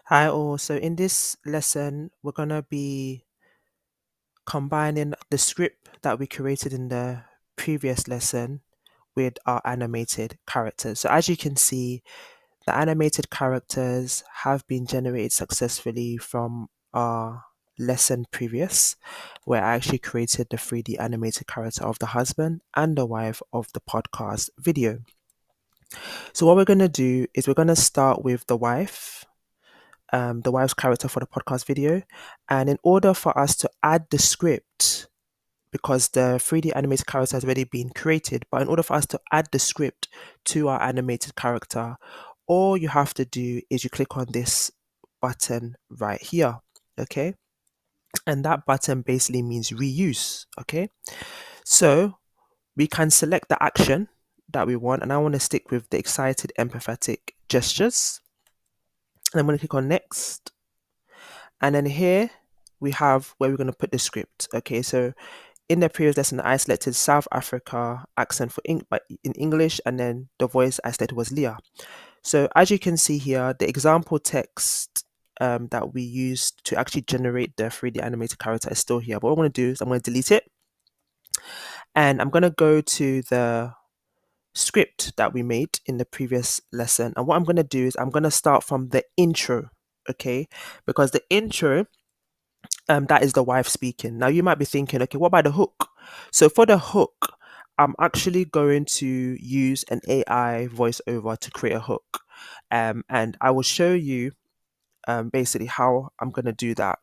Hi all. So in this lesson, we're gonna be combining the script that we created in the previous lesson with our animated characters. So as you can see, the animated characters have been generated successfully from our lesson previous, where I actually created the 3D animated character of the husband and the wife of the podcast video. So what we're gonna do is we're gonna start with the wife's character for the podcast video. And in order for us to add the script, because the 3D animated character has already been created, but in order for us to add the script to our animated character, all you have to do is you click on this button right here. Okay. And that button basically means reuse. Okay. So we can select the action that we want. And I want to stick with the excited, empathetic gestures. And I'm going to click on next. And then here we have where we're going to put the script. Okay, so in the previous lesson, I selected South Africa accent but in English, and then the voice I selected was Leah. So as you can see here, the example text that we used to actually generate the 3D animated character is still here. But what I'm going to do is I'm going to delete it, and I'm going to go to the script that we made in the previous lesson. And what I'm going to do is I'm going to start from the intro, okay? Because the intro that is the wife speaking. Now you might be thinking, okay, what about the hook? So for the hook, I'm actually going to use an AI voiceover to create a hook. And I will show you basically how I'm going to do that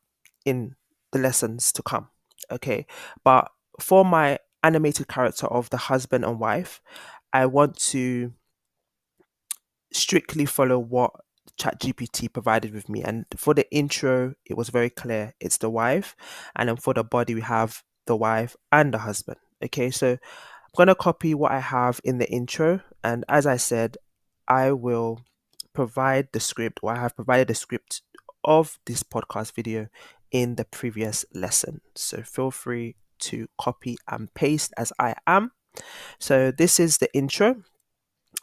in the lessons to come. Okay. But for my animated character of the husband and wife, I want to strictly follow what ChatGPT provided with me. And for the intro, it was very clear it's the wife. And then for the body, we have the wife and the husband. Okay, so I'm going to copy what I have in the intro. And as I said, I will provide the script, or I have provided the script of this podcast video in the previous lesson. So feel free to copy and paste as I am. So this is the intro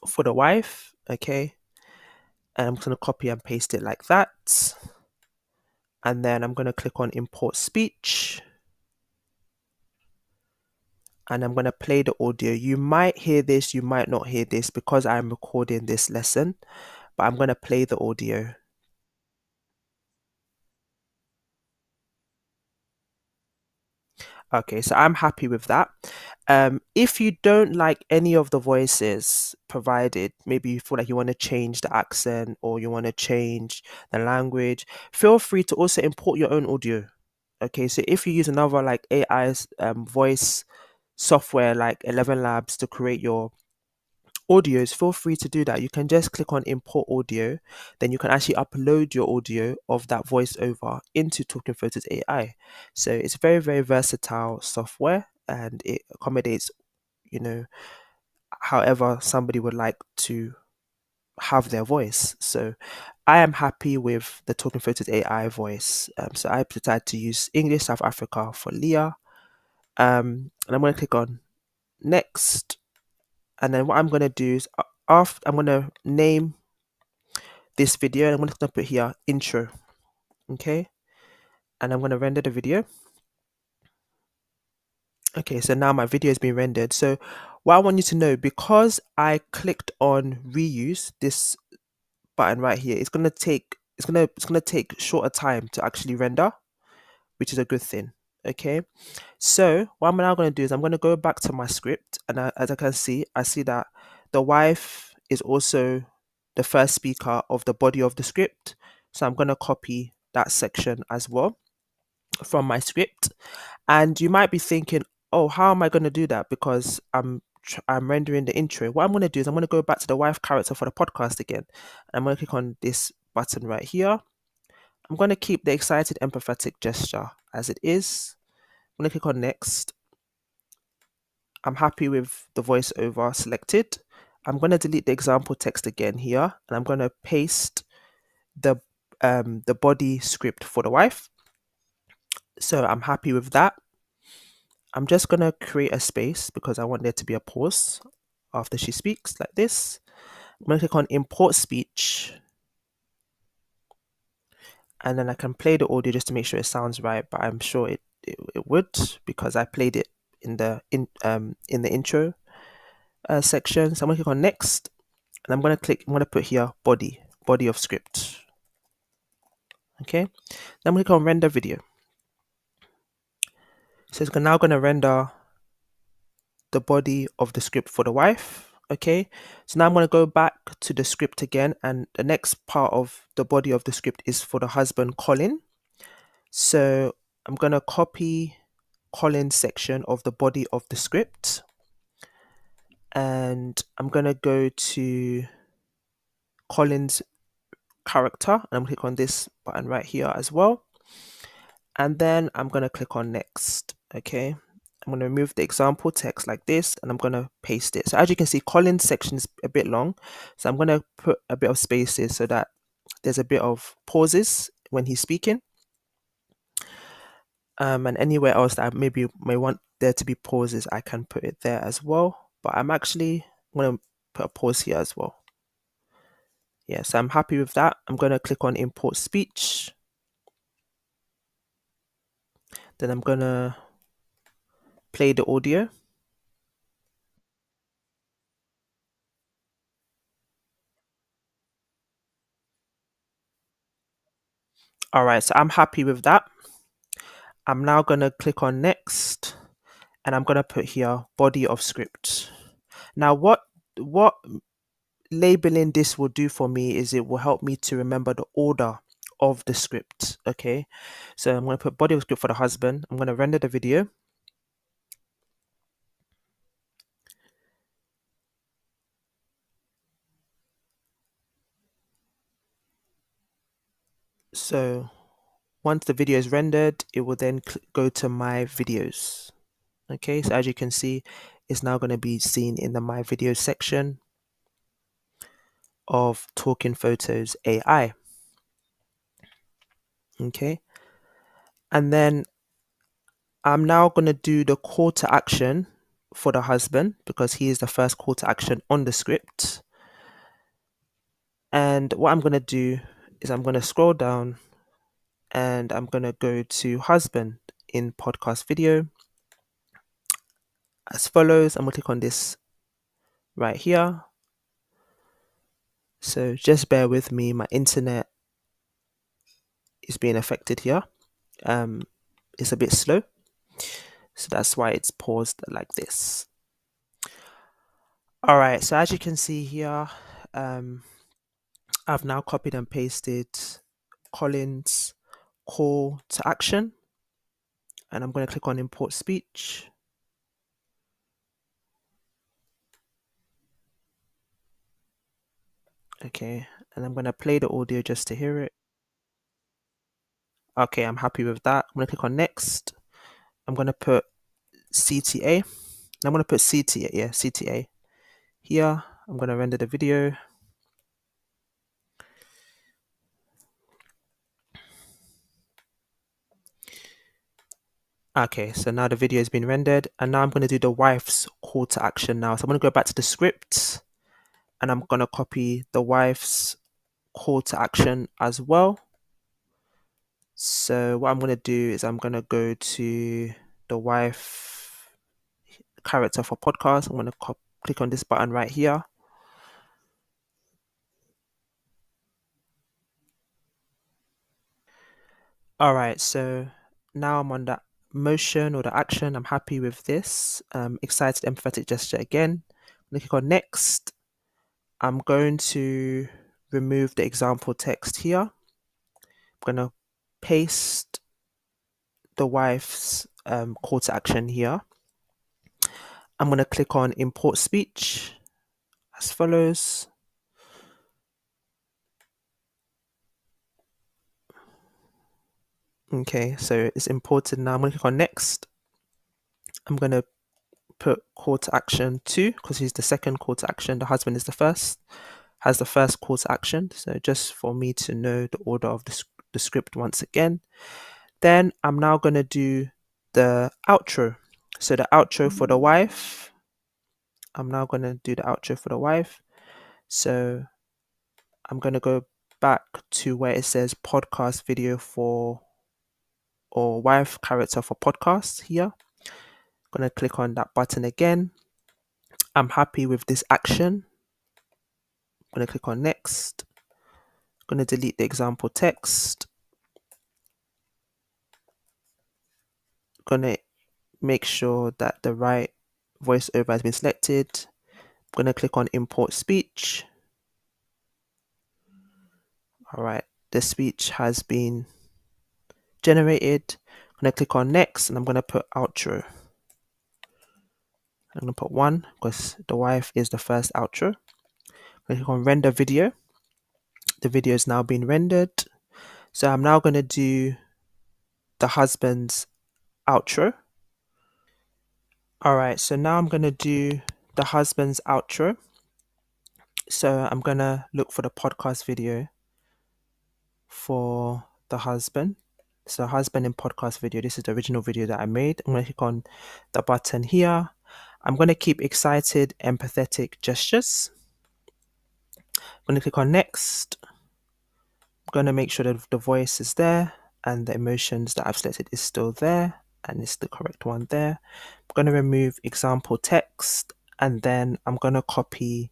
for the wife. Okay, and I'm just going to copy and paste it like that. And then I'm going to click on import speech. And I'm going to play the audio. You might hear this, you might not hear this because I'm recording this lesson, but I'm going to play the audio. Okay, so I'm happy with that. If you don't like any of the voices provided, maybe you feel like you want to change the accent or you want to change the language, feel free to also import your own audio. Okay, so if you use another like AI's voice software like 11 Labs to create your audios, feel free to do that. You can just click on import audio, then you can actually upload your audio of that voiceover into Talking Photos AI. So it's very, very versatile software and it accommodates, you know, however somebody would like to have their voice. So I am happy with the Talking Photos AI voice. So I decided to use English South Africa for Leah. And I'm going to click on next. And then what I'm going to do is after I'm going to name this video and I'm going to put here intro. Okay. And I'm going to render the video. Okay, so now my video has been rendered. So what I want you to know, because I clicked on reuse this button right here, it's gonna take shorter time to actually render, which is a good thing. Okay, so what I'm now going to do is I'm going to go back to my script, and as I can see, I see that the wife is also the first speaker of the body of the script. So I'm going to copy that section as well from my script. And you might be thinking, oh, how am I going to do that? Because I'm rendering the intro. What I'm going to do is I'm going to go back to the wife character for the podcast again. And I'm going to click on this button right here. I'm going to keep the excited, empathetic gesture as it is. I'm going to click on next. I'm happy with the voiceover selected. I'm going to delete the example text again here, and I'm going to paste the body script for the wife. So I'm happy with that. I'm just going to create a space because I want there to be a pause after she speaks like this. I'm going to click on import speech. and then I can play the audio just to make sure it sounds right, but I'm sure it would, because I played it in the intro section. So I'm gonna click on next, and I'm gonna put here body of script. Okay, then I'm gonna click on render video. So it's now gonna render the body of the script for the wife. Okay, so now I'm going to go back to the script again, and the next part of the body of the script is for the husband, Colin. So I'm going to copy Colin's section of the body of the script, and I'm going to go to Colin's character, and I'm going to click on this button right here as well, and then I'm going to click on next. Okay, I'm going to remove the example text like this, and I'm going to paste it. So as you can see, Colin's section is a bit long, so I'm going to put a bit of spaces so that there's a bit of pauses when he's speaking. And anywhere else that I maybe may want there to be pauses, I can put it there as well. But I'm actually going to put a pause here as well. Yeah, so I'm happy with that. I'm going to click on import speech. Then I'm going to play the audio. All right, so I'm happy with that. I'm now going to click on next, and I'm going to put here body of script. Now what labeling this will do for me is it will help me to remember the order of the script. Okay, so I'm going to put body of script for the husband. I'm going to render the video. So once the video is rendered, it will then go to my videos. Okay, so as you can see, it's now going to be seen in the my videos section of Talking Photos AI. Okay, and then I'm now going to do the call to action for the husband, because he is the first call to action on the script. And what I'm going to do is I'm going to scroll down, and I'm going to go to husband in podcast video as follows. I'm going to click on this right here. So just bear with me, my internet is being affected here. It's a bit slow, so that's why it's paused like this. All right, so as you can see here, I've now copied and pasted Colin's call to action, and I'm going to click on import speech. Okay, and I'm going to play the audio just to hear it. Okay, I'm happy with that. I'm going to click on next. I'm going to put CTA. I'm going to put CTA, yeah, CTA here. I'm going to render the video. Okay, so now the video has been rendered, and now I'm going to do the wife's call to action now. So I'm going to go back to the script, and I'm going to copy the wife's call to action as well. So what I'm going to do is I'm going to go to the wife character for podcast. I'm going to click on this button right here. All right, so now I'm on that motion or the action. I'm happy with this. Excited, empathetic gesture again. I'm going to click on next. I'm going to remove the example text here. I'm going to paste the wife's call to action here. I'm going to click on import speech as follows. Okay, so it's imported now. I'm going to click on next. I'm going to put call to action 2, because he's the second call to action. The husband is the first, has the first call to action. So just for me to know the order of the script once again. Then I'm now going to do the outro. So the outro for the wife. I'm now going to do the outro for the wife. So I'm going to go back to where it says podcast video for or wife character for podcast here. I'm going to click on that button again. I'm happy with this action. I'm going to click on next. I'm going to delete the example text. I'm going to make sure that the right voiceover has been selected. I'm going to click on import speech. All right, the speech has been generated. I'm going to click on next and I'm going to put outro. I'm going to put 1 because the wife is the first outro. I'm going to click on render video. The video is now being rendered. So I'm now going to do the husband's outro. All right, so now I'm going to do the husband's outro. So I'm going to look for the podcast video for the husband. So husband in podcast video. This is the original video that I made. I'm going to click on the button here. I'm going to keep excited, empathetic gestures. I'm going to click on next. I'm going to make sure that the voice is there and the emotions that I've selected is still there and it's the correct one there. I'm going to remove example text and then I'm going to copy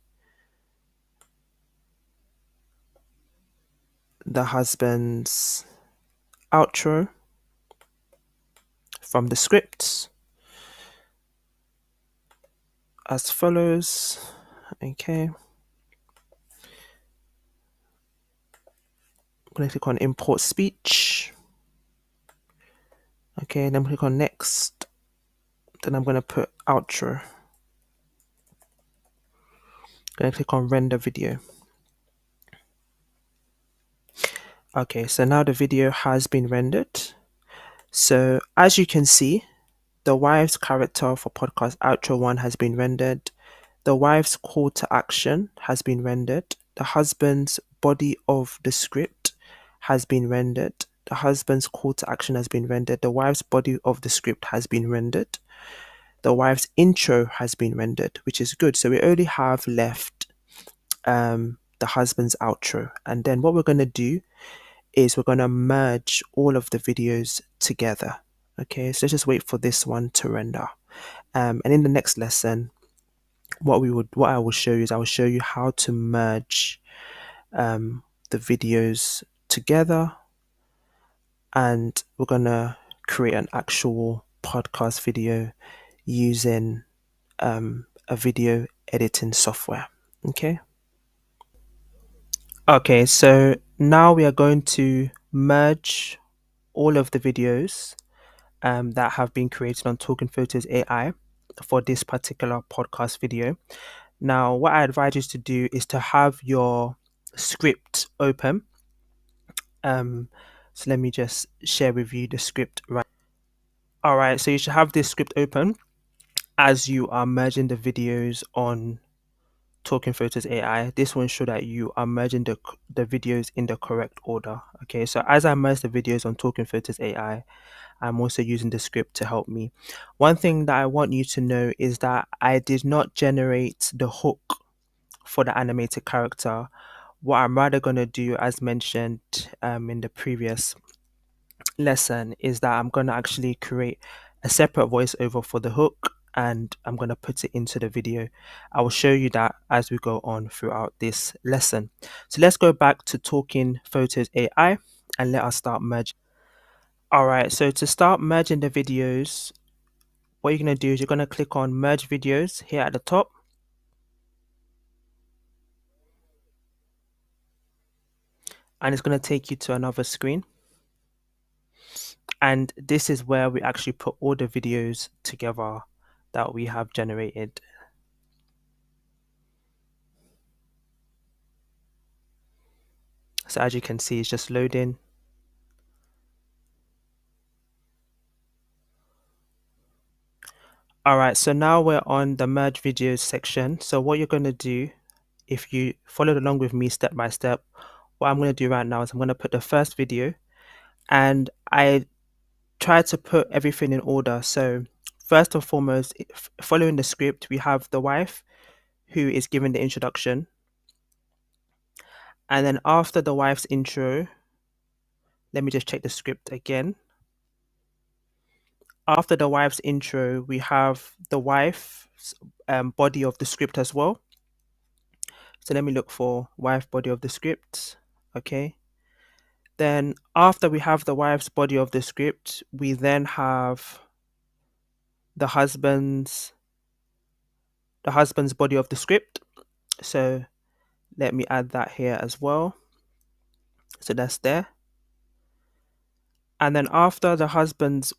the husband's outro from the script as follows. Okay. I'm going to click on import speech. Okay, then click on next. Then I'm going to put outro. I'm going to click on render video. Okay, so now the video has been rendered. So as you can see, the wife's character for podcast outro 1 has been rendered. The wife's call to action has been rendered. The husband's body of the script has been rendered. The husband's call to action has been rendered. The wife's body of the script has been rendered. The wife's intro has been rendered, which is good. So we only have left the husband's outro. And then what we're going to do is we're going to merge all of the videos together. Okay, so let's just wait for this one to render. And in the next lesson, what I will show you is I will show you how to merge the videos together, and we're gonna create an actual podcast video using a video editing software. Okay, so now we are going to merge all of the videos that have been created on Talking Photos AI for this particular podcast video. Now, what I advise you to do is to have your script open. So let me just share with you the script right. All right, so you should have this script open as you are merging the videos on Talking Photos AI. This will ensure that you are merging the videos in the correct order. Okay, so as I merge the videos on Talking Photos AI, I'm also using the script to help me. One thing that I want you to know is that I did not generate the hook for the animated character. What I'm rather going to do, as mentioned in the previous lesson, is that I'm going to actually create a separate voiceover for the hook and I'm going to put it into the video. I will show you that as we go on throughout this lesson. So let's go back to Talking Photos AI and let us start merging. All right, so to start merging the videos, what you're going to do is you're going to click on merge videos here at the top. And it's going to take you to another screen. And this is where we actually put all the videos together that we have generated. So as you can see, it's just loading. All right, so now we're on the merge videos section. So what you're going to do, if you followed along with me step by step, what I'm going to do right now is I'm going to put the first video, and I try to put everything in order. So first and foremost, following the script, we have the wife who is giving the introduction, And then after the wife's intro, let me just check the script again. After the wife's intro, we have the wife's body of the script as well. So let me look for wife body of the script. Okay. Then after we have the wife's body of the script, we then have the husband's body of the script. So let me add that here as well. So that's there. And then after the husband's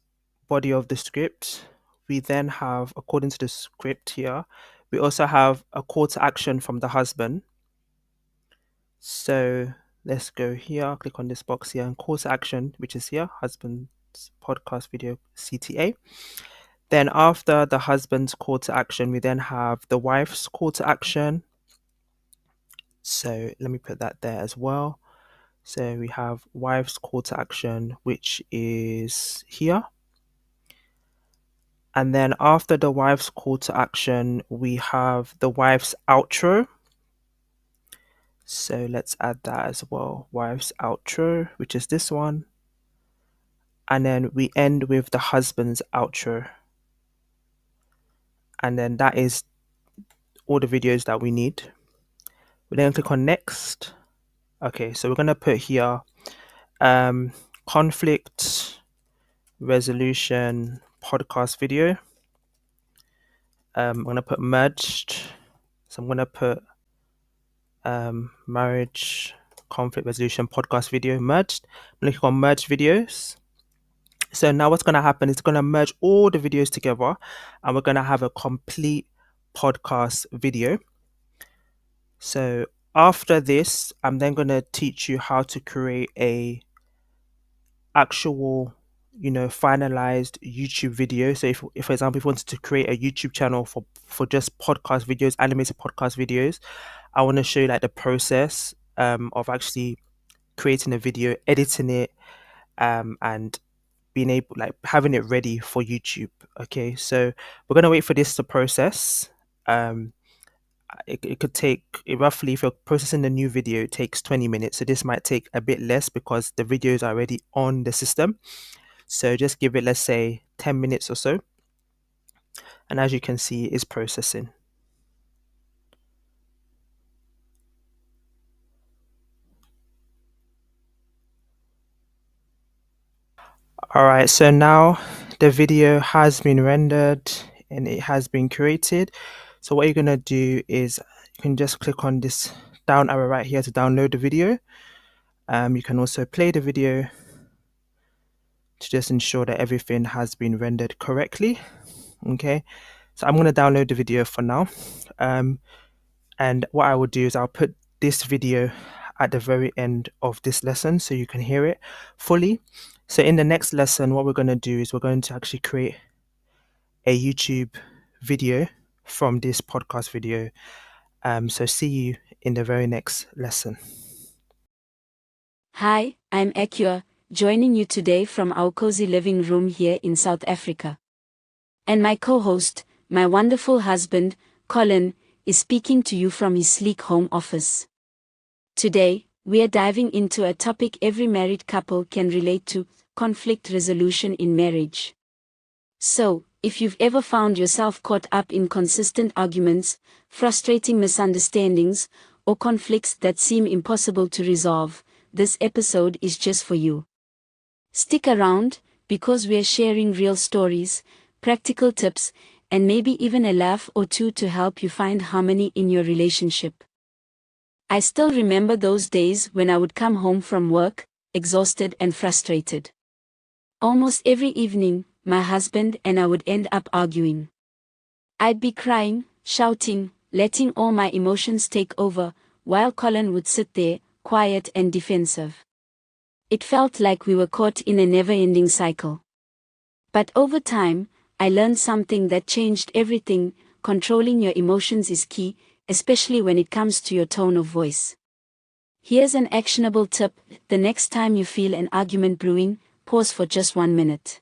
body of the script, we then have, according to the script here, we also have a call to action from the husband. So let's go here, click on this box here, and call to action, which is here, husband's podcast video CTA. Then after the husband's call to action, we then have the wife's call to action. So let me put that there as well. So we have wife's call to action, which is here. And then after the wife's call to action, we have the wife's outro. So let's add that as well. Wife's outro, which is this one. And then we end with the husband's outro. And then that is all the videos that we need. We then click on next. Okay, so we're going to put here conflict resolution podcast video. I'm going to put merged. So I'm going to put marriage conflict resolution podcast video merged. I'm going to click on merge videos. So now what's going to happen is it's going to merge all the videos together and we're going to have a complete podcast video. So after this, I'm then going to teach you how to create a actual, finalized YouTube video. So if for example, if you wanted to create a YouTube channel for just podcast videos, animated podcast videos, I want to show you like the process of actually creating a video, editing it, and being able, like, having it ready for YouTube. Okay, so we're gonna wait for this to process. It could take roughly, if you're processing the new video, it takes 20 minutes. So this might take a bit less because the video is already on the system. So just give it, let's say, 10 minutes or so. And as you can see, it's processing. All right, so now the video has been rendered and it has been created. So what you're gonna do is you can just click on this down arrow right here to download the video. You can also play the video to just ensure that everything has been rendered correctly. Okay, so I'm gonna download the video for now. And what I will do is I'll put this video at the very end of this lesson so you can hear it fully. So in the next lesson, what we're going to do is we're going to actually create a YouTube video from this podcast video. So see you in the very next lesson. Hi, I'm Akua, joining you today from our cozy living room here in South Africa. And my co-host, my wonderful husband, Colin, is speaking to you from his sleek home office. Today, we are diving into a topic every married couple can relate to: conflict resolution in marriage. So, if you've ever found yourself caught up in consistent arguments, frustrating misunderstandings, or conflicts that seem impossible to resolve, this episode is just for you. Stick around, because we're sharing real stories, practical tips, and maybe even a laugh or two to help you find harmony in your relationship. I still remember those days when I would come home from work, exhausted and frustrated. Almost every evening, my husband and I would end up arguing. I'd be crying, shouting, letting all my emotions take over, while Colin would sit there, quiet and defensive. It felt like we were caught in a never-ending cycle. But over time, I learned something that changed everything. Controlling your emotions is key, especially when it comes to your tone of voice. Here's an actionable tip: the next time you feel an argument brewing, pause for just 1 minute.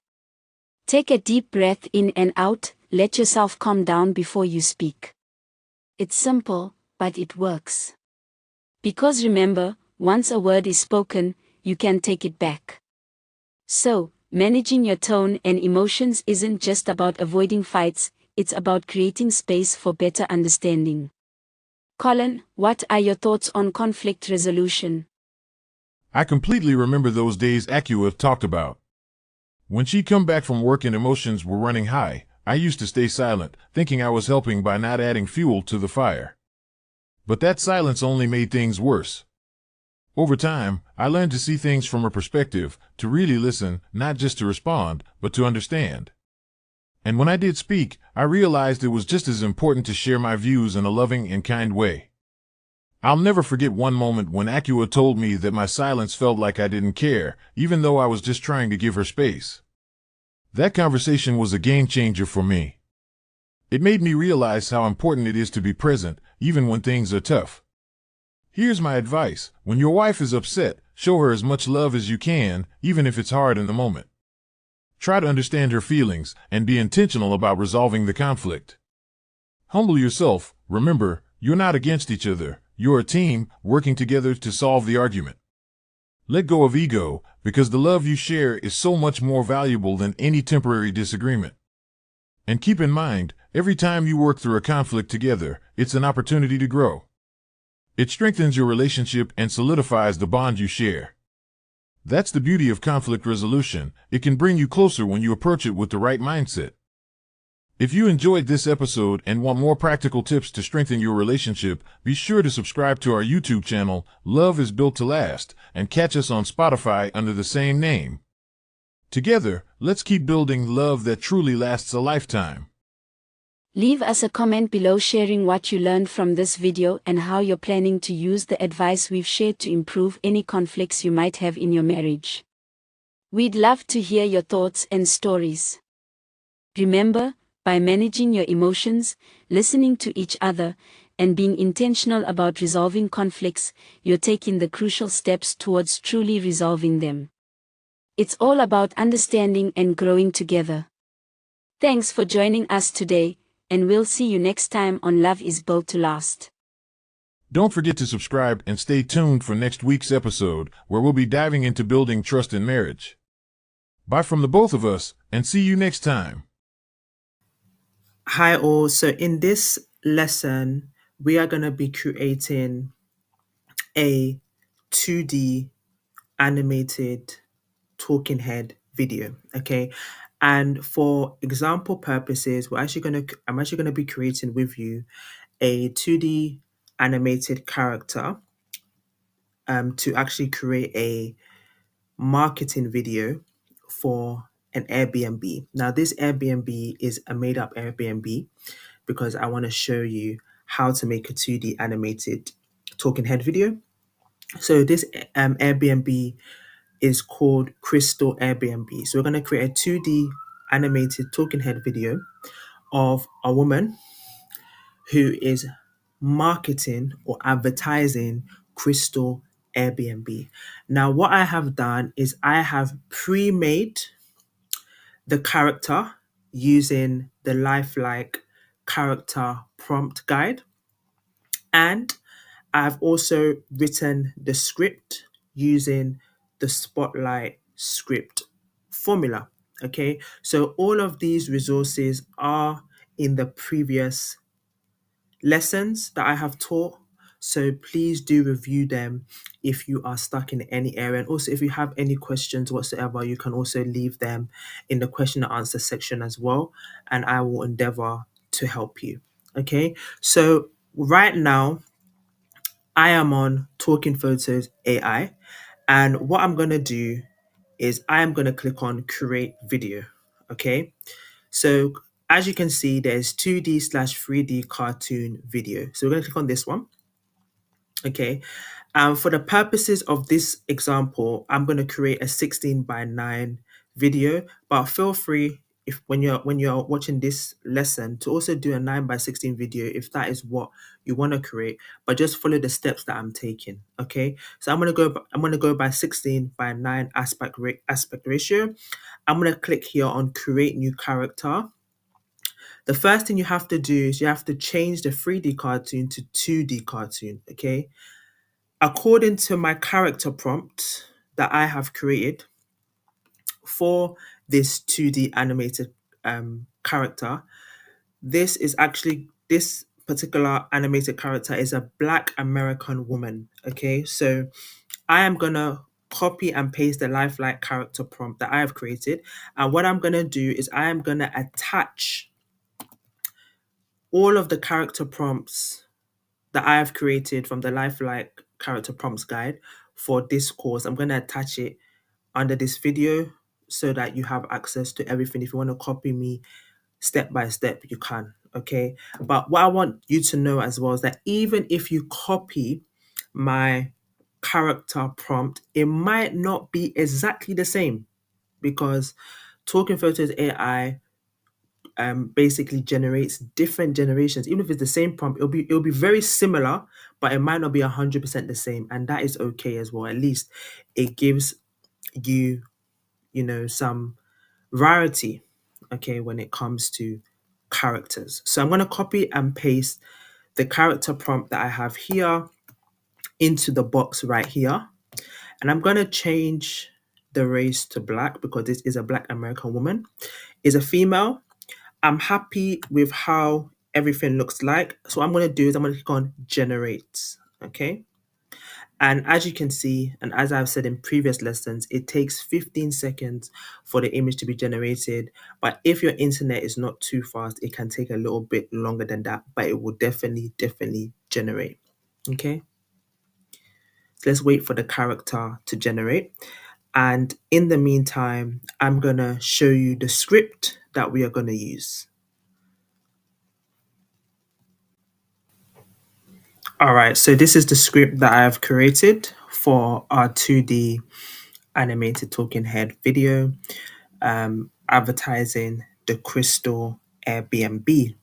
Take a deep breath in and out, let yourself calm down before you speak. It's simple, but it works. Because remember, once a word is spoken, you can take it back. So, managing your tone and emotions isn't just about avoiding fights, it's about creating space for better understanding. Colin, what are your thoughts on conflict resolution? I completely remember those days Acua talked about. When she'd come back from work and emotions were running high, I used to stay silent, thinking I was helping by not adding fuel to the fire. But that silence only made things worse. Over time, I learned to see things from her perspective, to really listen, not just to respond, but to understand. And when I did speak, I realized it was just as important to share my views in a loving and kind way. I'll never forget one moment when Acua told me that my silence felt like I didn't care, even though I was just trying to give her space. That conversation was a game changer for me. It made me realize how important it is to be present, even when things are tough. Here's my advice. When your wife is upset, show her as much love as you can, even if it's hard in the moment. Try to understand her feelings and be intentional about resolving the conflict. Humble yourself. Remember, you're not against each other. You're a team, working together to solve the argument. Let go of ego, because the love you share is so much more valuable than any temporary disagreement. And keep in mind, every time you work through a conflict together, it's an opportunity to grow. It strengthens your relationship and solidifies the bond you share. That's the beauty of conflict resolution. It can bring you closer when you approach it with the right mindset. If you enjoyed this episode and want more practical tips to strengthen your relationship, be sure to subscribe to our YouTube channel, Love is Built to Last, and catch us on Spotify under the same name. Together, let's keep building love that truly lasts a lifetime. Leave us a comment below sharing what you learned from this video and how you're planning to use the advice we've shared to improve any conflicts you might have in your marriage. We'd love to hear your thoughts and stories. Remember, by managing your emotions, listening to each other, and being intentional about resolving conflicts, you're taking the crucial steps towards truly resolving them. It's all about understanding and growing together. Thanks for joining us today, and we'll see you next time on Love is Built to Last. Don't forget to subscribe and stay tuned for next week's episode, where we'll be diving into building trust in marriage. Bye from the both of us, and see you next time. Hi all. So in this lesson, we are going to be creating a 2D animated talking head video. Okay. And for example purposes, I'm actually going to be creating with you a 2D animated character to actually create a marketing video for an Airbnb. Now, this Airbnb is a made up Airbnb because I want to show you how to make a 2D animated talking head video. So this Airbnb is called Crystal Airbnb. So we're going to create a 2D animated talking head video of a woman who is marketing or advertising Crystal Airbnb. Now, what I have done is I have pre-made the character using the Lifelike character prompt guide, and I've also written the script using the Spotlight script formula. Okay, so all of these resources are in the previous lessons that I have taught. So please do review them if you are stuck in any area. And also, if you have any questions whatsoever, you can also leave them in the question and answer section as well. And I will endeavor to help you. Okay, so right now, I am on Talking Photos AI. And what I'm going to do is I'm going to click on Create Video. Okay, so as you can see, there's 2D slash 3D cartoon video. So we're going to click on this one. Okay. For the purposes of this example, I'm going to create a 16:9 video, but feel free if when you're watching this lesson to also do a 9:16 video if that is what you want to create, but just follow the steps that I'm taking. Okay. So I'm going to go by 16:9 aspect ratio. I'm going to click here on create new character. The first thing you have to do is you have to change the 3D cartoon to 2D cartoon, okay? According to my character prompt that I have created for this 2D animated character, this particular animated character is a Black American woman. Okay, so I am gonna copy and paste the lifelike character prompt that I have created, and what I'm gonna do is I am gonna attach all of the character prompts that I have created from the lifelike character prompts guide for this course. I'm gonna attach it under this video so that you have access to everything. If you want to copy me step by step, you can. Okay, but what I want you to know as well is that even if you copy my character prompt, it might not be exactly the same, because Talking Photos AI basically generates different generations. Even if it's the same prompt, it'll be very similar, but it might not be 100% the same, and that is okay as well. At least it gives you, some variety, okay, when it comes to characters. So I'm going to copy and paste the character prompt that I have here into the box right here, and I'm going to change the race to Black because this is a Black American woman, is a female. I'm happy with how everything looks like. So what I'm going to do is I'm going to click on generate. Okay. And as you can see, and as I've said in previous lessons, it takes 15 seconds for the image to be generated. But if your internet is not too fast, it can take a little bit longer than that, but it will definitely generate. Okay. So let's wait for the character to generate. And in the meantime, I'm going to show you the script that we are going to use. All right, so this is the script that I have created for our 2D animated talking head video, advertising the Crystal Airbnb.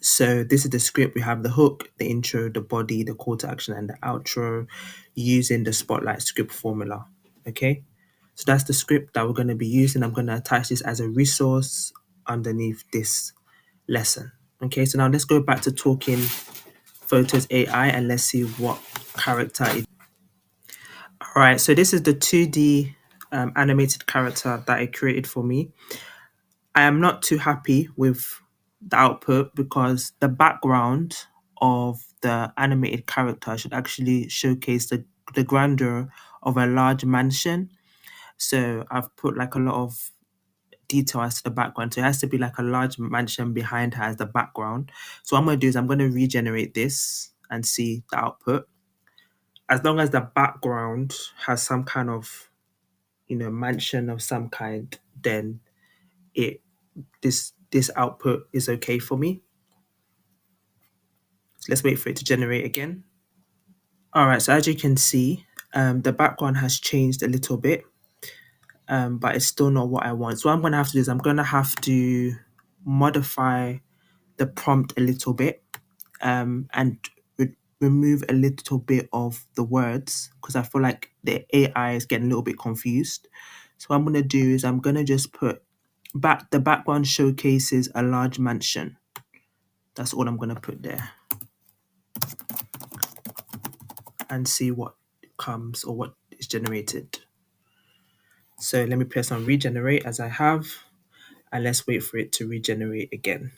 So this is the script. We have the hook, the intro, the body, the call to action, and the outro using the Spotlight script formula. Okay, so that's the script that we're going to be using. I'm going to attach this as a resource underneath this lesson. Okay, so now let's go back to Talking Photos AI and let's see what character it. All right, so this is the 2D animated character that it created for me. I am not too happy with the output because the background of the animated character should actually showcase the grandeur of a large mansion. So I've put like a lot of detail as to the background. So it has to be like a large mansion behind her as the background. So what I'm going to do is I'm going to regenerate this and see the output. As long as the background has some kind of, mansion of some kind, then it this output is okay for me. So let's wait for it to generate again. All right, so as you can see, the background has changed a little bit, but it's still not what I want. So what I'm going to have to do is I'm going to have to modify the prompt a little bit, and remove a little bit of the words because I feel like the AI is getting a little bit confused. So what I'm going to do is I'm going to just put the background showcases a large mansion. That's all I'm going to put there and see what comes or what is generated. So let me press on regenerate as I have, and let's wait for it to regenerate again.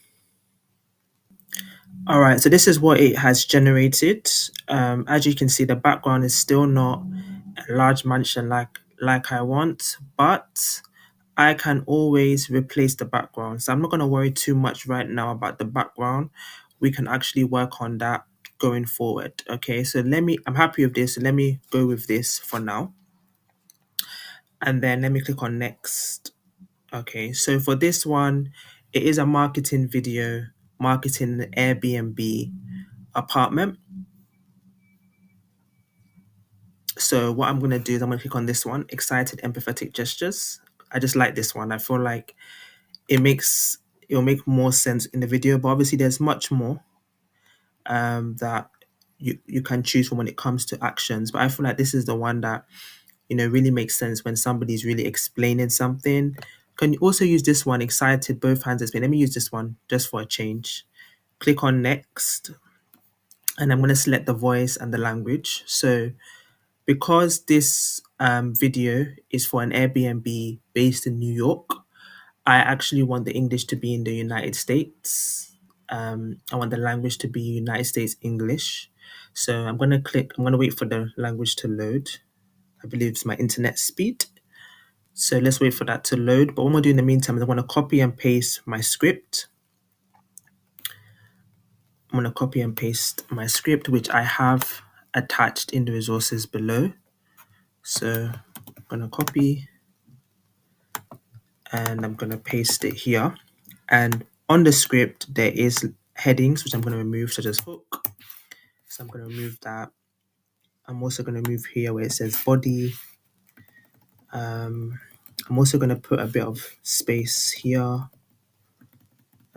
All right, so this is what it has generated. As you can see, the background is still not a large mansion like I want, but I can always replace the background. So I'm not going to worry too much right now about the background. We can actually work on that going forward. Okay, so I'm happy with this. So let me go with this for now. And then let me click on next. Okay, so for this one, it is a marketing video, marketing an Airbnb apartment. So what I'm going to do is I'm going to click on this one, excited empathetic gestures. I just like this one. I feel like it'll make more sense in the video, but obviously there's much more that you can choose from when it comes to actions. But I feel like this is the one that really makes sense when somebody's really explaining something. Can you also use this one, excited, both hands explain? Let me use this one just for a change. Click on next. and I'm going to select the voice and the language. So because this video is for an Airbnb based in New York, I actually want the English to be in the United States. I want the language to be United States English. So I'm going to wait for the language to load. I believe it's my internet speed. So let's wait for that to load. But what I'm going to do in the meantime is I'm going to copy and paste my script. I'm going to copy and paste my script, which I have attached in the resources below. So I'm going to copy and I'm going to paste it here. And on the script, there is headings, which I'm going to remove, such as hook. So I'm going to remove that. I'm also going to move here where it says body. I'm also going to put a bit of space here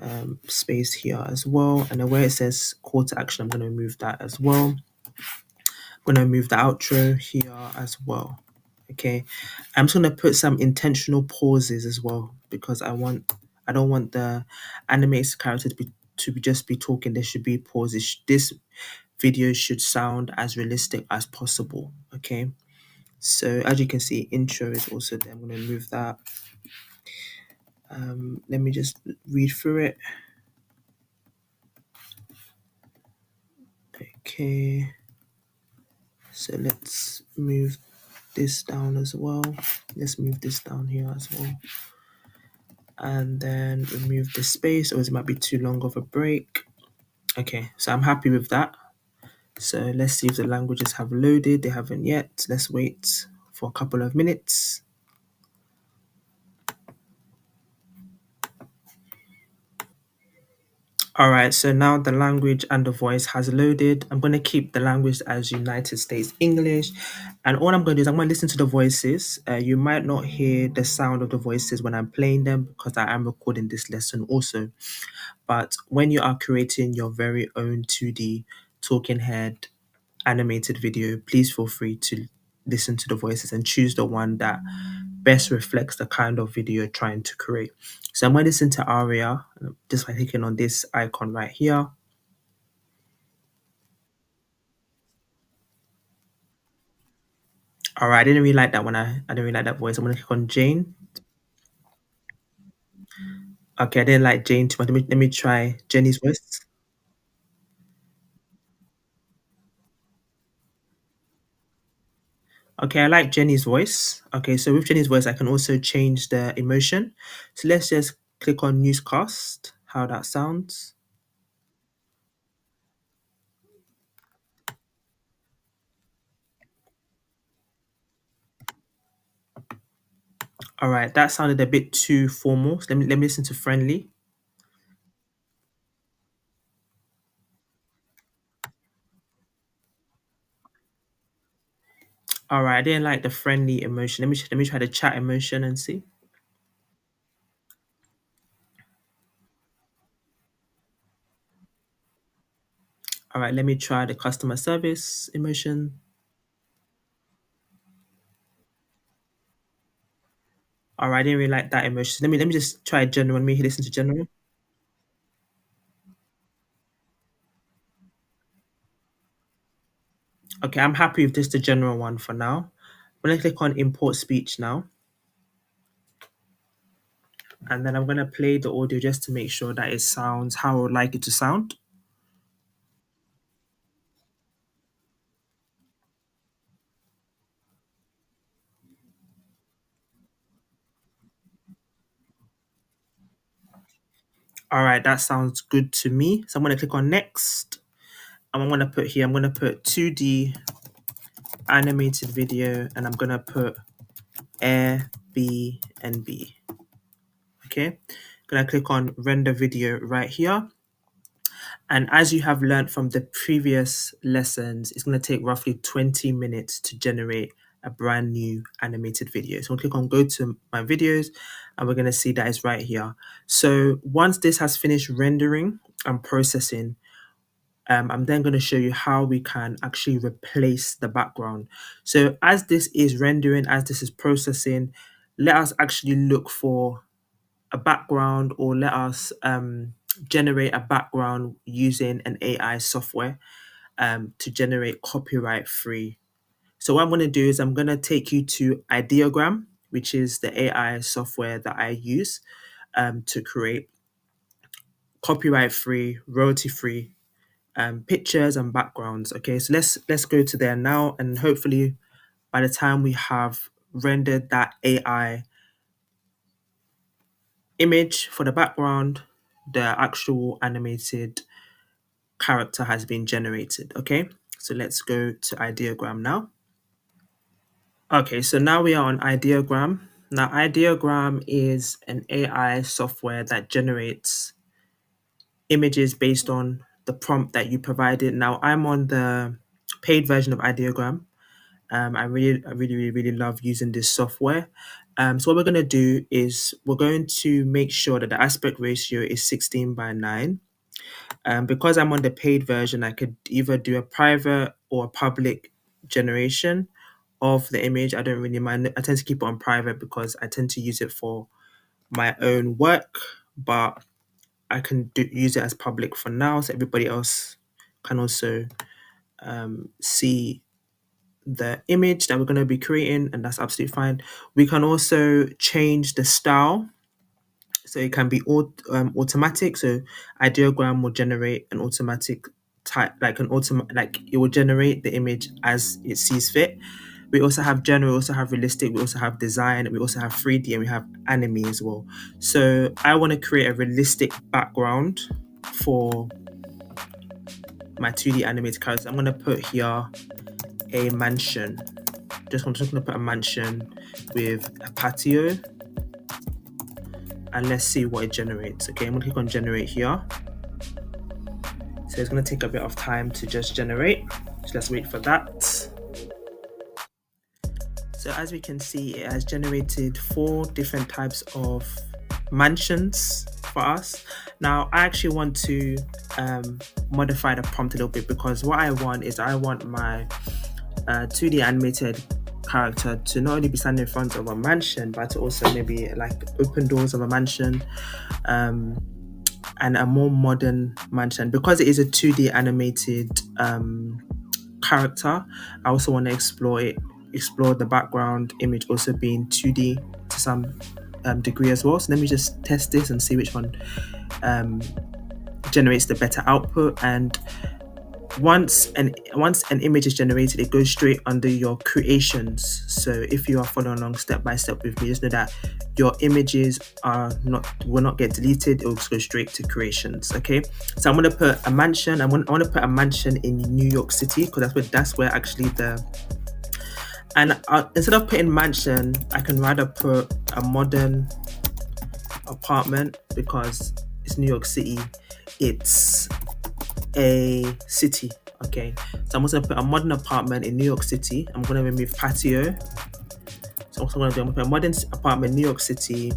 as well. And then where it says call to action, I'm going to remove that as well. I'm going to remove the outro here as well. Okay. I'm just going to put some intentional pauses as well because I don't want the animated character to just be talking. There should be pauses. This video should sound as realistic as possible. Okay. So as you can see, intro is also there. I'm going to remove that. Let me just read through it. Okay. So let's move this down as well. Let's move this down here as well. And then remove the space, or it might be too long of a break. Okay, so I'm happy with that. So let's see if the languages have loaded. They haven't yet. Let's wait for a couple of minutes. All right, so now the language and the voice has loaded. I'm going to keep the language as United States English. And all I'm going to do is I'm going to listen to the voices. You might not hear the sound of the voices when I'm playing them because I am recording this lesson also. But when you are creating your very own 2D talking head animated video, please feel free to listen to the voices and choose the one that best reflects the kind of video you're trying to create. So I'm going to listen to Aria just by clicking on this icon right here. All right, I didn't really like that one. I didn't really like that voice. I'm going to click on Jane. Okay, I didn't like Jane too much. Let me try Jenny's voice. Okay, I like Jenny's voice. Okay, so with Jenny's voice, I can also change the emotion. So let's just click on newscast, how that sounds. All right, that sounded a bit too formal. So let me listen to friendly. All right, I didn't like the friendly emotion. Let me try the chat emotion and see. All right, let me try the customer service emotion. All right, I didn't really like that emotion. Let me just try general. Let me listen to general. Okay, I'm happy with just the general one for now. I'm gonna click on import speech now. And then I'm gonna play the audio just to make sure that it sounds how I would like it to sound. All right, that sounds good to me. So I'm gonna click on next. And I'm gonna put 2D animated video and I'm gonna put Airbnb. Okay, gonna click on render video right here. And as you have learned from the previous lessons, it's going to take roughly 20 minutes to generate a brand new animated video. So I'll click on go to my videos and we're going to see that it's right here. So once this has finished rendering and processing, I'm then going to show you how we can actually replace the background. So as this is rendering, as this is processing, let us actually look for a background or let us generate a background using an AI software. to generate copyright free. So what I'm going to do is I'm going to take you to Ideogram, which is the AI software that I use to create copyright free, royalty free pictures and backgrounds. Okay, so let's go to there now, and hopefully by the time we have rendered that AI image for the background, the actual animated character has been generated. Okay, so let's go to Ideogram now. Okay, so now we are on Ideogram. Now, Ideogram is an AI software that generates images based on the prompt that you provided. Now, I'm on the paid version of Ideogram. I really love using this software. So what we're going to do is we're going to make sure that the aspect ratio is 16:9. Because I'm on the paid version, I could either do a private or a public generation of the image. I don't really mind. I tend to keep it on private because I tend to use it for my own work, but I can use it as public for now, so everybody else can also see the image that we're going to be creating, and that's absolutely fine. We can also change the style, so it can be automatic. So Ideogram will generate an automatic type, like it will generate the image as it sees fit. We also have general, we also have realistic, we also have design, we also have 3D, and we have anime as well. So I want to create a realistic background for my 2D animated characters. I'm going to put here a mansion. I'm just going to put a mansion with a patio. And let's see what it generates. Okay, I'm going to click on generate here. So it's going to take a bit of time to just generate. So let's wait for that. So as we can see, it has generated 4 different types of mansions for us. Now, I actually want to modify the prompt a little bit, because what I want is I want my 2D animated character to not only be standing in front of a mansion, but to also maybe like open doors of a mansion and a more modern mansion. Because it is a 2D animated character, I also want to explore the background image also being 2D to some degree as well. So let me just test this and see which one generates the better output. And once an image is generated, it goes straight under your creations. So if you are following along step by step with me, just know that your images will not get deleted. It will just go straight to creations. Okay, so I'm going to put a mansion. I want to put a mansion in New York City, because that's where actually instead of putting mansion, I can rather put a modern apartment, because it's New York City. It's a city. Okay, so I'm also going to put a modern apartment in New York City. I'm going to remove patio. So I'm going to put a modern apartment in New York City.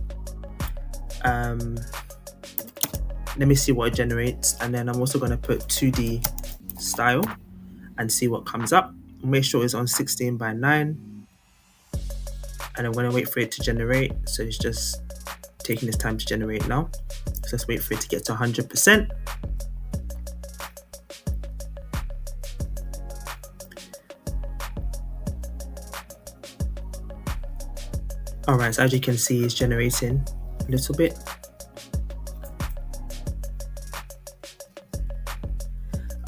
Let me see what it generates, and then I'm also going to put 2D style and see what comes up. Make sure it's on 16:9, and I'm going to wait for it to generate. So it's just taking its time to generate now. So let's wait for it to get to 100%. Alright, so as you can see, it's generating a little bit.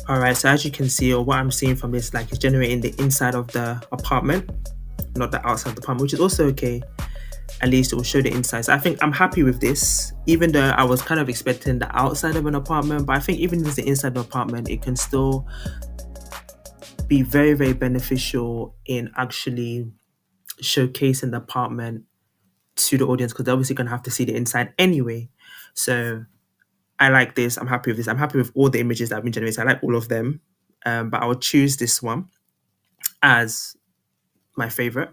Alright, so as you can see, or what I'm seeing from this, like it's generating the inside of the apartment, not the outside of the apartment, which is also okay. At least it will show the inside. So I think I'm happy with this, even though I was kind of expecting the outside of an apartment. But I think even if it's the inside of an apartment, it can still be very, very beneficial in actually showcasing the apartment to the audience, because they're obviously going to have to see the inside anyway. So I like this. I'm happy with this. I'm happy with all the images that have been generated. I like all of them, but I will choose this one as my favorite.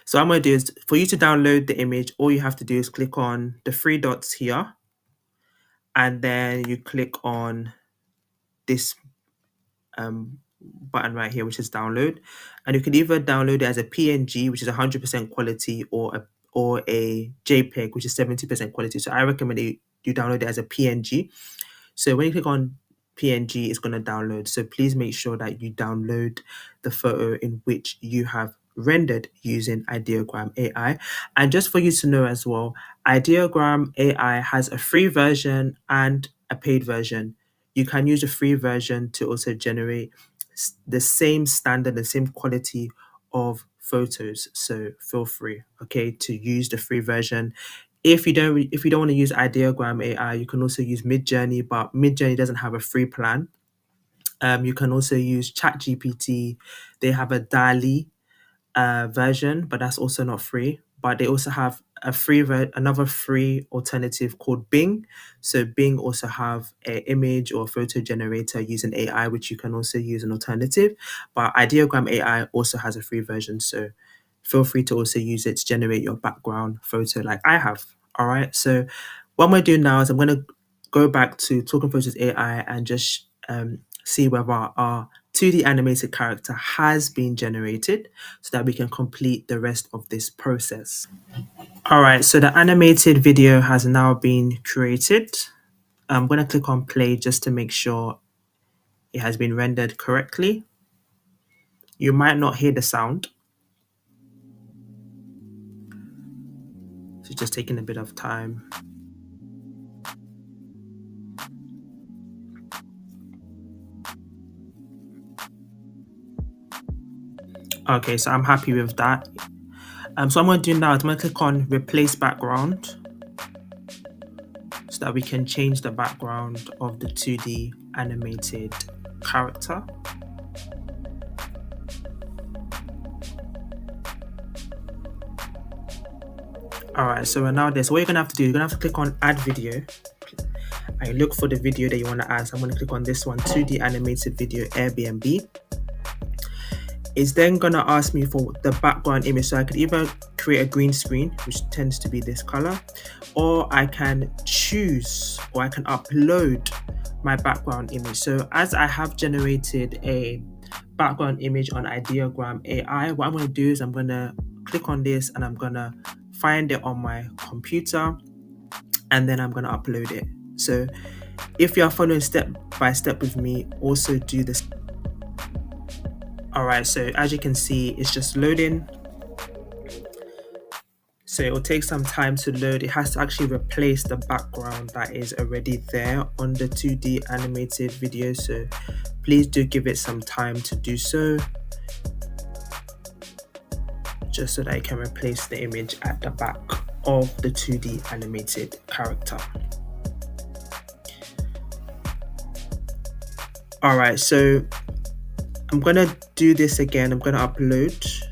So what I'm going to do is, for you to download the image, all you have to do is click on the 3 dots here, and then you click on this button right here, which is download. And you can either download it as a PNG, which is 100% quality, or a JPEG, which is 70% quality. So I recommend you download it as a PNG. So when you click on PNG is going to download. So please make sure that you download the photo in which you have rendered using Ideogram AI. And just for you to know as well, Ideogram AI has a free version and a paid version. You can use the free version to also generate the same standard, the same quality of photos. So feel free, okay, to use the free version. If you don't want to use Ideogram AI, you can also use Midjourney, but Midjourney doesn't have a free plan. You can also use ChatGPT. They have a DALI version, but that's also not free. But they also have another free alternative called Bing. So Bing also have an image or photo generator using AI, which you can also use an alternative. But Ideogram AI also has a free version, so feel free to also use it to generate your background photo like I have. All right. So what I'm going to do now is I'm going to go back to Talking Photos AI and just see whether our 2D animated character has been generated so that we can complete the rest of this process. All right, so the animated video has now been created. I'm going to click on play just to make sure it has been rendered correctly. You might not hear the sound. So it's just taking a bit of time. Okay, so I'm happy with that. So what I'm going to do now is I'm going to click on replace background so that we can change the background of the 2D animated character. All right, so we're now there. So what you're going to have to do, you're going to have to click on add video and look for the video that you want to add. So I'm going to click on this one, 2D animated video Airbnb. It's then going to ask me for the background image. So I could either create a green screen, which tends to be this color, or I can choose or I can upload my background image. So as I have generated a background image on Ideogram AI, what I'm going to do is I'm going to click on this and I'm going to find it on my computer and then I'm going to upload it. So if you're following step by step with me, also do this. All right, so as you can see, it's just loading. So it will take some time to load. It has to actually replace the background that is already there on the 2D animated video. So please do give it some time to do so, just so that it can replace the image at the back of the 2D animated character. All right, so I'm gonna do this again. I'm gonna upload.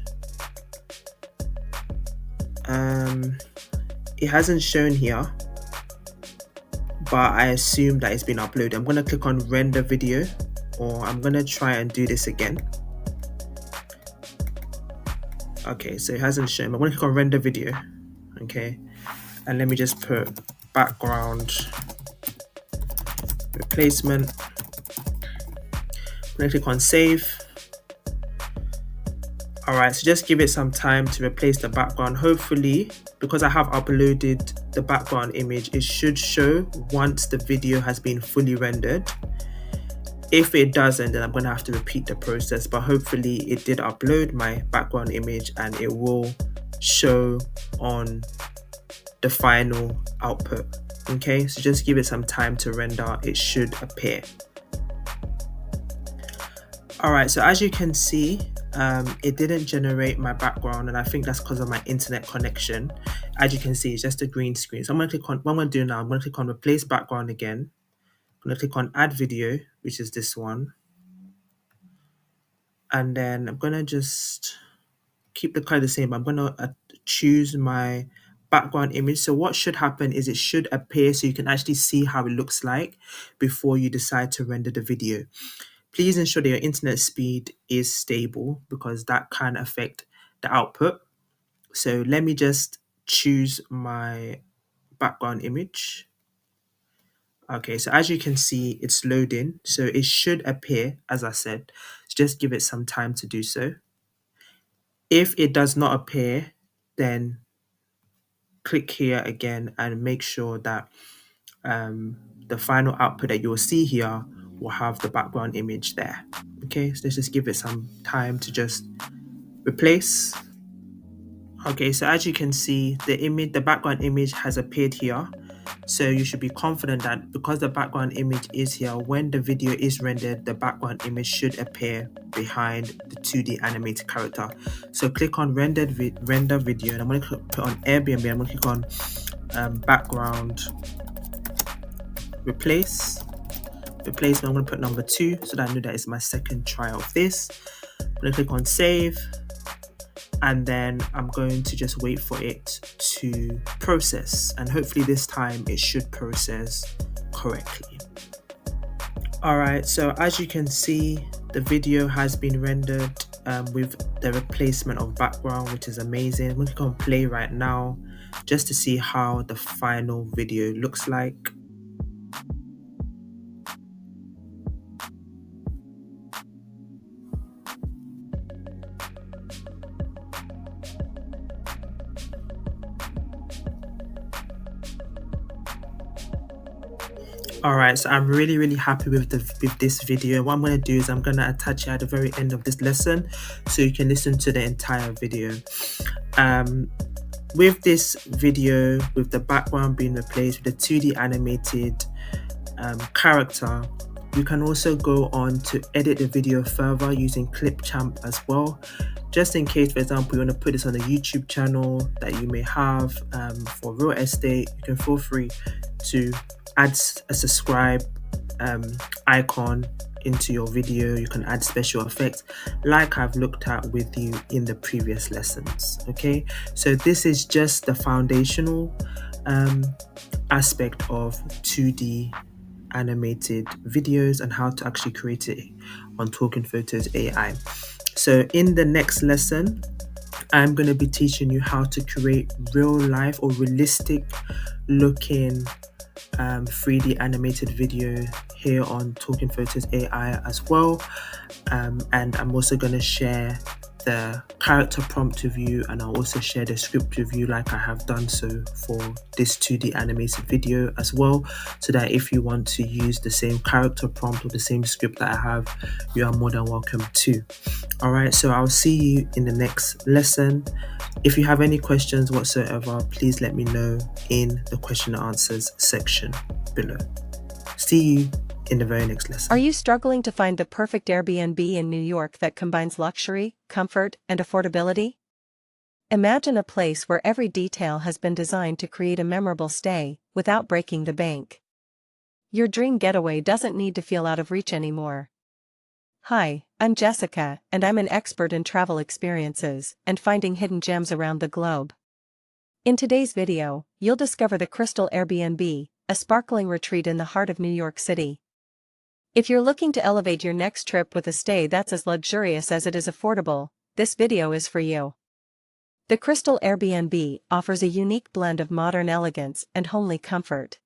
It hasn't shown here, but I assume that it's been uploaded. I'm gonna click on render video, or I'm gonna try and do this again. Okay, so it hasn't shown. I'm gonna click on render video. Okay, and let me just put background replacement. I'm gonna click on save. All right, so just give it some time to replace the background. Hopefully, because I have uploaded the background image, it should show once the video has been fully rendered. If it doesn't, then I'm going to have to repeat the process, but hopefully it did upload my background image and it will show on the final output. Okay, so just give it some time to render. It should appear. All right, so as you can see, it didn't generate my background, and I think that's because of my internet connection. As you can see, it's just a green screen. So I'm going to click on, what I'm going to do now, I'm going to click on replace background again. I'm going to click on add video, which is this one. And then I'm going to just keep the color the same. I'm going to choose my background image. So what should happen is it should appear so you can actually see how it looks like before you decide to render the video. Please ensure that your internet speed is stable because that can affect the output. So let me just choose my background image. Okay, so as you can see, it's loading. So it should appear, as I said. Just give it some time to do so. If it does not appear, then click here again and make sure that the final output that you will see here will have the background image there. Okay, so let's just give it some time to just replace. Okay, so as you can see, the background image has appeared here. So you should be confident that because the background image is here, when the video is rendered, the background image should appear behind the 2D animated character. So click on render video, and I'm going to put on Airbnb. I'm going to click on background replacement. I'm going to put number 2 so that I know that it's my second try of this. I'm going to click on save, and then I'm going to just wait for it to process, and hopefully this time it should process correctly. Alright, so as you can see, the video has been rendered with the replacement of background, which is amazing. I'm going to click on play right now just to see how the final video looks like. Alright, so I'm really happy with this video. What I'm going to do is I'm going to attach it at the very end of this lesson so you can listen to the entire video. With this video, with the background being replaced with the 2D animated character, you can also go on to edit the video further using Clipchamp as well. Just in case, for example, you want to put this on a YouTube channel that you may have for real estate, you can feel free to add a subscribe icon into your video. You can add special effects like I've looked at with you in the previous lessons. Okay, so this is just the foundational aspect of 2D animated videos and how to actually create it on Talking Photos AI. So in the next lesson, I'm going to be teaching you how to create real life or realistic looking 3D animated video here on Talking Photos AI as well, and I'm also going to share the character prompt with you, and I'll also share the script with you like I have done so for this 2D animated video as well, so that if you want to use the same character prompt or the same script that I have, you are more than welcome to. Alright, so I'll see you in the next lesson. If you have any questions whatsoever, please let me know in the question and answers section below. See you in the very next lesson. Are you struggling to find the perfect Airbnb in New York that combines luxury, comfort, and affordability? Imagine a place where every detail has been designed to create a memorable stay without breaking the bank. Your dream getaway doesn't need to feel out of reach anymore. Hi, I'm Jessica, and I'm an expert in travel experiences and finding hidden gems around the globe. In today's video, you'll discover the Crystal Airbnb, a sparkling retreat in the heart of New York City. If you're looking to elevate your next trip with a stay that's as luxurious as it is affordable, this video is for you. The Crystal Airbnb offers a unique blend of modern elegance and homely comfort.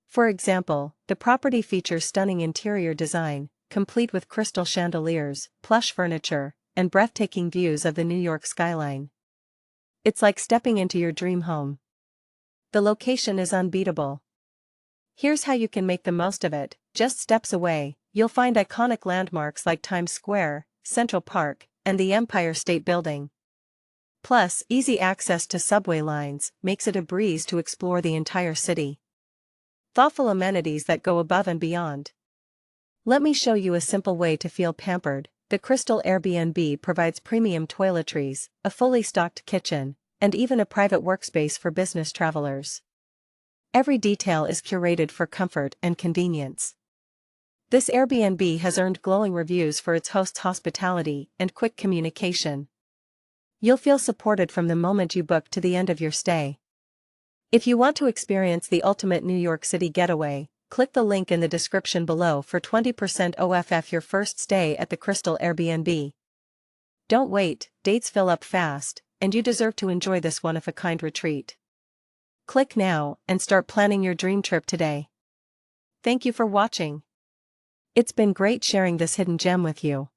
For example, the property features stunning interior design, complete with crystal chandeliers, plush furniture, and breathtaking views of the New York skyline. It's like stepping into your dream home. The location is unbeatable. Here's how you can make the most of it. Just steps away, you'll find iconic landmarks like Times Square, Central Park, and the Empire State Building. Plus, easy access to subway lines makes it a breeze to explore the entire city. Thoughtful amenities that go above and beyond. Let me show you a simple way to feel pampered. The Crystal Airbnb provides premium toiletries, a fully stocked kitchen, and even a private workspace for business travelers. Every detail is curated for comfort and convenience. This Airbnb has earned glowing reviews for its host's hospitality and quick communication. You'll feel supported from the moment you book to the end of your stay. If you want to experience the ultimate New York City getaway, click the link in the description below for 20% off your first stay at the Crystal Airbnb. Don't wait, dates fill up fast, and you deserve to enjoy this one-of-a-kind retreat. Click now and start planning your dream trip today. Thank you for watching. It's been great sharing this hidden gem with you.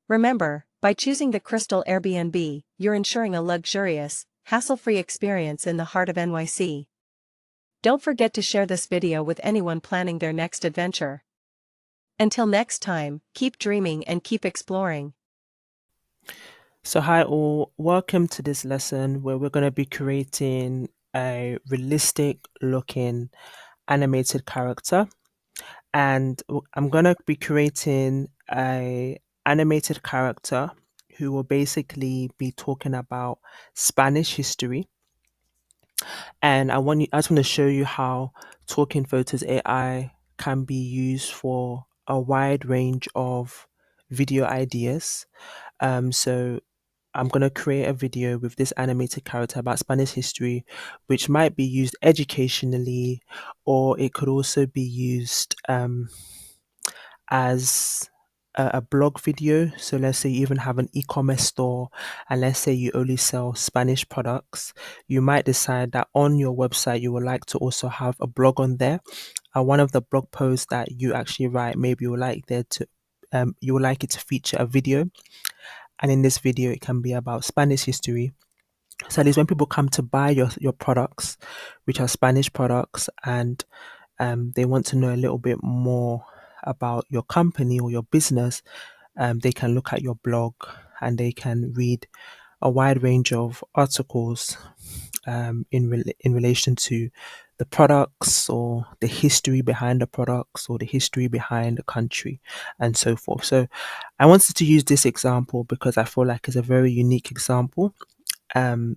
Remember, by choosing the Crystal Airbnb, you're ensuring a luxurious, hassle-free experience in the heart of NYC. Don't forget to share this video with anyone planning their next adventure. Until next time, keep dreaming and keep exploring. So, hi all, welcome to this lesson where we're going to be creating a realistic looking animated character. And I'm going to be creating a animated character who will basically be talking about Spanish history. And I just want to show you how Talking Photos AI can be used for a wide range of video ideas. So I'm going to create a video with this animated character about Spanish history, which might be used educationally, or it could also be used as a blog video. So let's say you even have an e-commerce store, and let's say you only sell Spanish products. You might decide that on your website you would like to also have a blog on there. And one of the blog posts that you actually write, maybe you would like you would like it to feature a video. And in this video, it can be about Spanish history. So at least when people come to buy your products, which are Spanish products, and they want to know a little bit more about your company or your business, they can look at your blog and they can read a wide range of articles in relation to the products or the history behind the products or the history behind the country and so forth. So I wanted to use this example because I feel like it's a very unique example.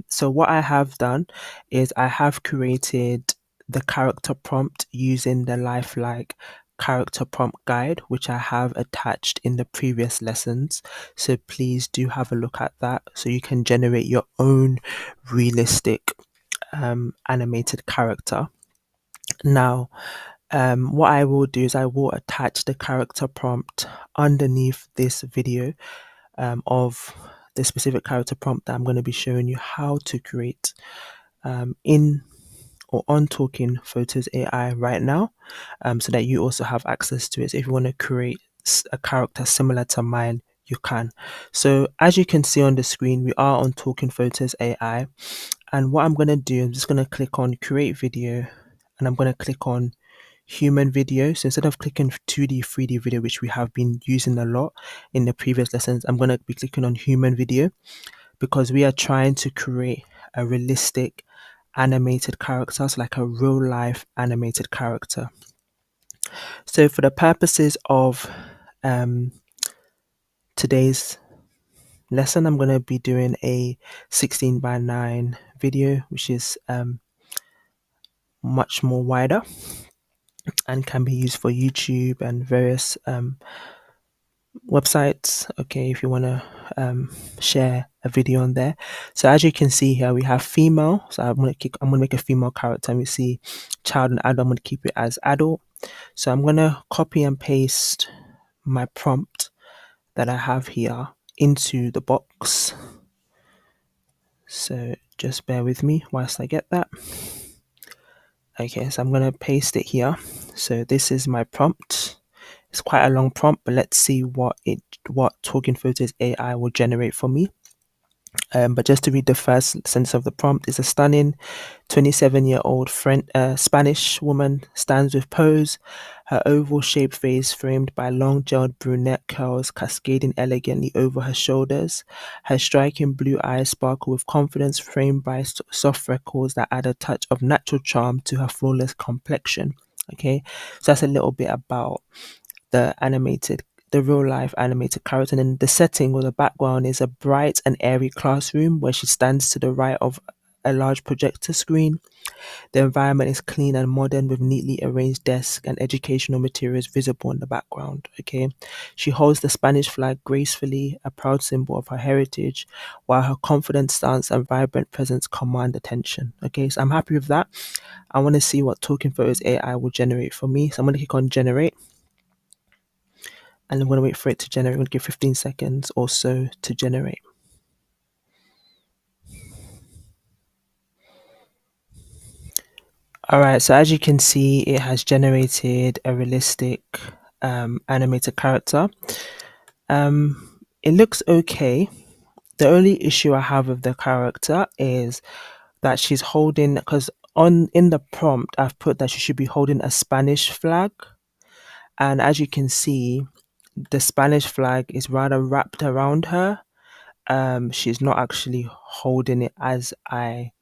So what I have done is I have created the character prompt using the Lifelike character prompt guide, which I have attached in the previous lessons. So please do have a look at that so you can generate your own realistic animated character. Now, what I will do is I will attach the character prompt underneath this video of the specific character prompt that I'm going to be showing you how to create in or on Talking Photos AI right now, so that you also have access to it. So if you want to create a character similar to mine, you can. So as you can see on the screen, we are on Talking Photos AI. And what I'm going to do, I'm just going to click on create video, and I'm going to click on human video. So instead of clicking 2D, 3D video, which we have been using a lot in the previous lessons, I'm going to be clicking on human video because we are trying to create a realistic animated character, so like a real life animated character. So for the purposes of today's lesson, I'm going to be doing a 16:9 video, which is much more wider and can be used for YouTube and various websites. Okay, if you want to share a video on there. So as you can see here, we have female. So I'm gonna make a female character, and we see child and adult. I'm gonna keep it as adult. So I'm gonna copy and paste my prompt that I have here into the box. So just bear with me whilst I get that. Okay, so I'm going to paste it here. So this is my prompt. It's quite a long prompt, but let's see what Talking Photos AI will generate for me. But just to read the first sentence of the prompt, is a stunning 27-year-old Spanish woman stands with pose, her oval-shaped face framed by long gelled brunette curls cascading elegantly over her shoulders. Her striking blue eyes sparkle with confidence, framed by soft freckles that add a touch of natural charm to her flawless complexion. Okay, so that's a little bit about the real life animated character. And then the setting or the background is a bright and airy classroom where she stands to the right of a large projector screen. The environment is clean and modern with neatly arranged desks and educational materials visible in the background. Okay, she holds the Spanish flag gracefully, a proud symbol of her heritage, while her confident stance and vibrant presence command attention. Okay, so I'm happy with that. I want to see what Talking Photos AI will generate for me. So I'm going to click on generate. And I'm going to wait for it to generate. I'm going to give 15 seconds or so to generate. Alright, so as you can see, it has generated a realistic animated character. It looks okay. The only issue I have with the character is that she's holding, because in the prompt I've put that she should be holding a Spanish flag, And as you can see, the Spanish flag is rather wrapped around her. She's not actually holding it as I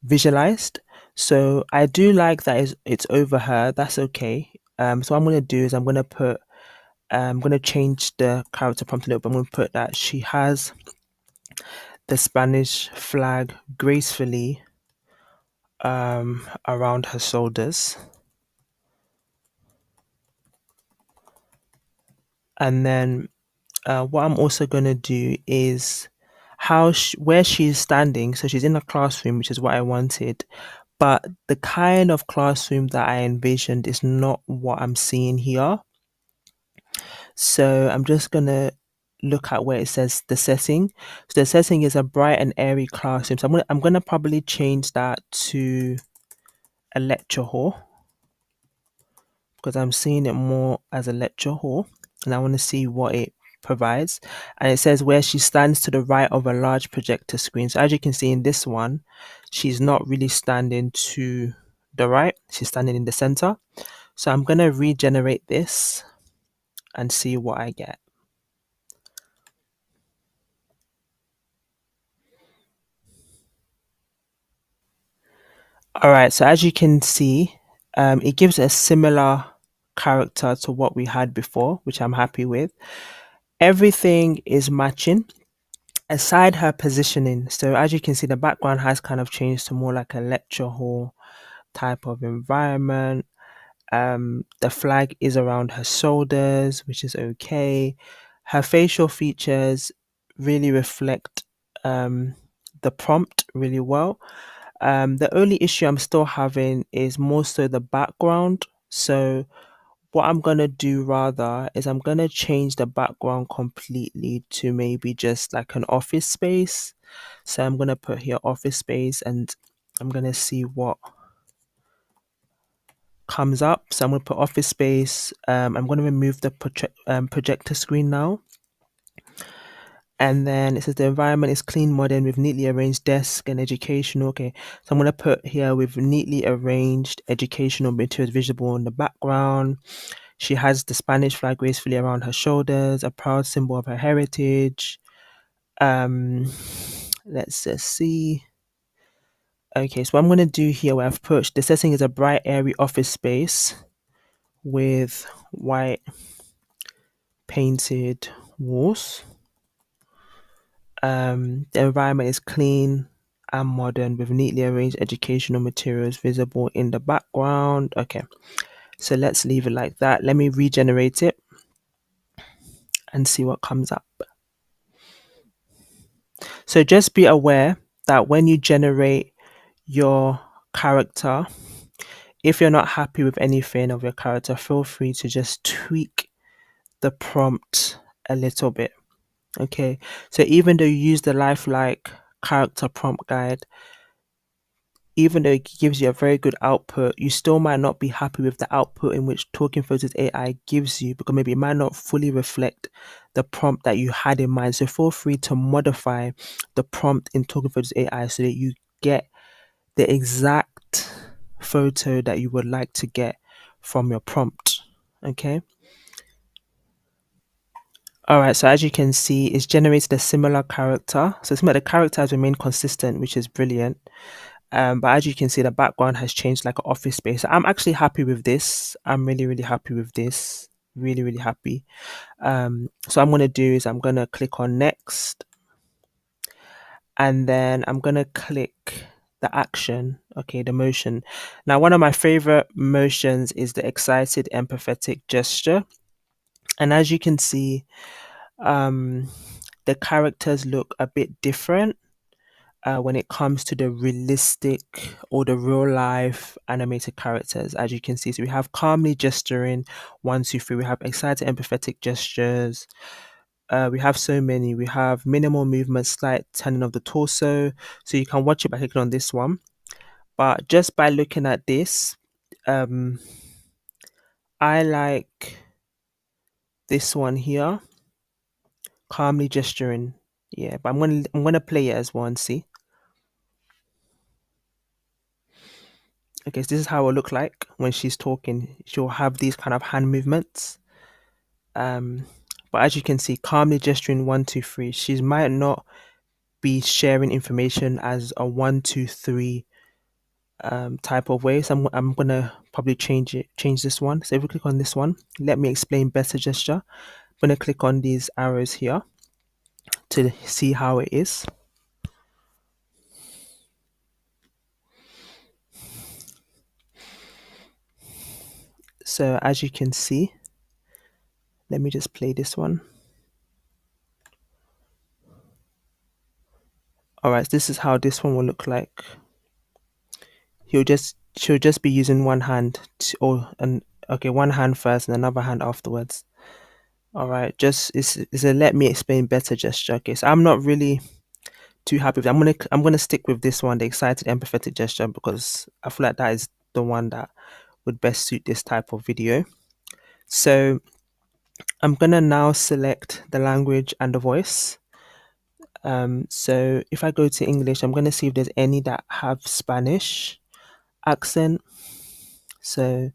visualized. So I do like that it's over her. That's okay. So what I'm gonna do is I'm gonna change the character prompt a little bit. I'm gonna put that she has the Spanish flag gracefully around her shoulders. And then what I'm also going to do is where she's standing. So she's in a classroom, which is what I wanted. But the kind of classroom that I envisioned is not what I'm seeing here. So I'm just going to look at where it says the setting. So the setting is a bright and airy classroom. So I'm gonna probably change that to a lecture hall, because I'm seeing it more as a lecture hall and I want to see what it provides. And it says where she stands to the right of a large projector screen. So as you can see in this one, she's not really standing to the right, she's standing in the center. So I'm going to regenerate this and see what I get. All right, so as you can see, it gives a similar character to what we had before, which I'm happy with. Everything is matching aside her positioning. So as you can see, the background has kind of changed to more like a lecture hall type of environment. The flag is around her shoulders, which is okay. Her facial features really reflect the prompt really well. The only issue I'm still having is more so the background. So what I'm gonna do rather is I'm gonna change the background completely to maybe just like an office space. So I'm gonna put here office space and I'm gonna see what comes up. So I'm gonna put office space. I'm gonna remove the projector screen now. And then it says the environment is clean, modern, with neatly arranged desks and educational. Okay, so I'm gonna put here with neatly arranged educational materials visible in the background. She has the Spanish flag gracefully around her shoulders, a proud symbol of her heritage. Um, let's just see. Okay, so what I'm gonna do here, where I've put the setting is a bright, airy office space with white painted walls. The environment is clean and modern with neatly arranged educational materials visible in the background. Okay, so let's leave it like that. Let me regenerate it and see what comes up. So just be aware that when you generate your character, if you're not happy with anything of your character, feel free to just tweak the prompt a little bit. Okay, so even though you use the lifelike character prompt guide, even though it gives you a very good output, you still might not be happy with the output in which Talking Photos AI gives you, because maybe it might not fully reflect the prompt that you had in mind. So feel free to modify the prompt in Talking Photos AI so that you get the exact photo that you would like to get from your prompt. Okay. All right. So as you can see, it's generated a similar character. So the character has remained consistent, which is brilliant. But as you can see, the background has changed like an office space. I'm actually happy with this. I'm really, really happy with this. Really, really happy. So I'm going to do is I'm going to click on next. And then I'm going to click the action. Okay, the motion. Now, one of my favorite motions is the excited, empathetic gesture. And as you can see, the characters look a bit different when it comes to the realistic or the real life animated characters. As you can see, so we have calmly gesturing, 1, 2, 3. We have excited, empathetic gestures. We have so many. We have minimal movement, slight turning of the torso. So you can watch it by clicking on this one. But just by looking at this, I like this one here, calmly gesturing. Yeah, but I'm gonna play it as well and see. Okay, so this is how it look like when she's talking. She'll have these kind of hand movements. But as you can see, calmly gesturing 1, 2, 3. She might not be sharing information as a 1, 2, 3 type of way. So I'm gonna probably change this one. So if we click on this one, let me explain better gesture. I'm gonna click on these arrows here to see how it is. So as you can see, let me just play this one. All right, this is how this one will look like. She'll just be using one hand one hand first and another hand afterwards. All right, it's a let me explain better gesture. Okay, so I'm not really too happy with it. I'm gonna stick with this one, the excited empathetic gesture, because I feel like that is the one that would best suit this type of video. So I'm gonna now select the language and the voice. So if I go to English, I'm gonna see if there's any that have Spanish accent. So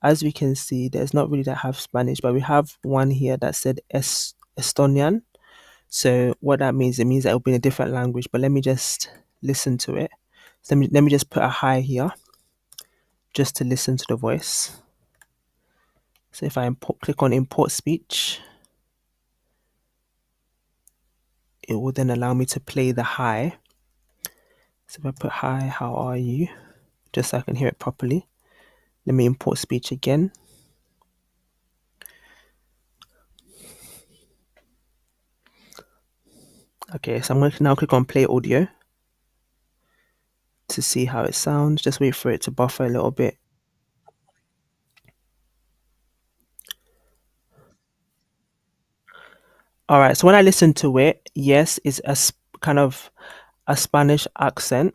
as we can see, there's not really that have Spanish, but we have one here that said Estonian. So what that means, it means that it'll be in a different language. But let me just listen to it. So let me just put a hi here, just to listen to the voice. So if I click on import speech, it will then allow me to play the hi. So if I put hi, how are you? Just so I can hear it properly. Let me import speech again. Okay, so I'm going to now click on play audio to see how it sounds. Just wait for it to buffer a little bit. All right, so when I listen to it, yes, it's kind of a Spanish accent.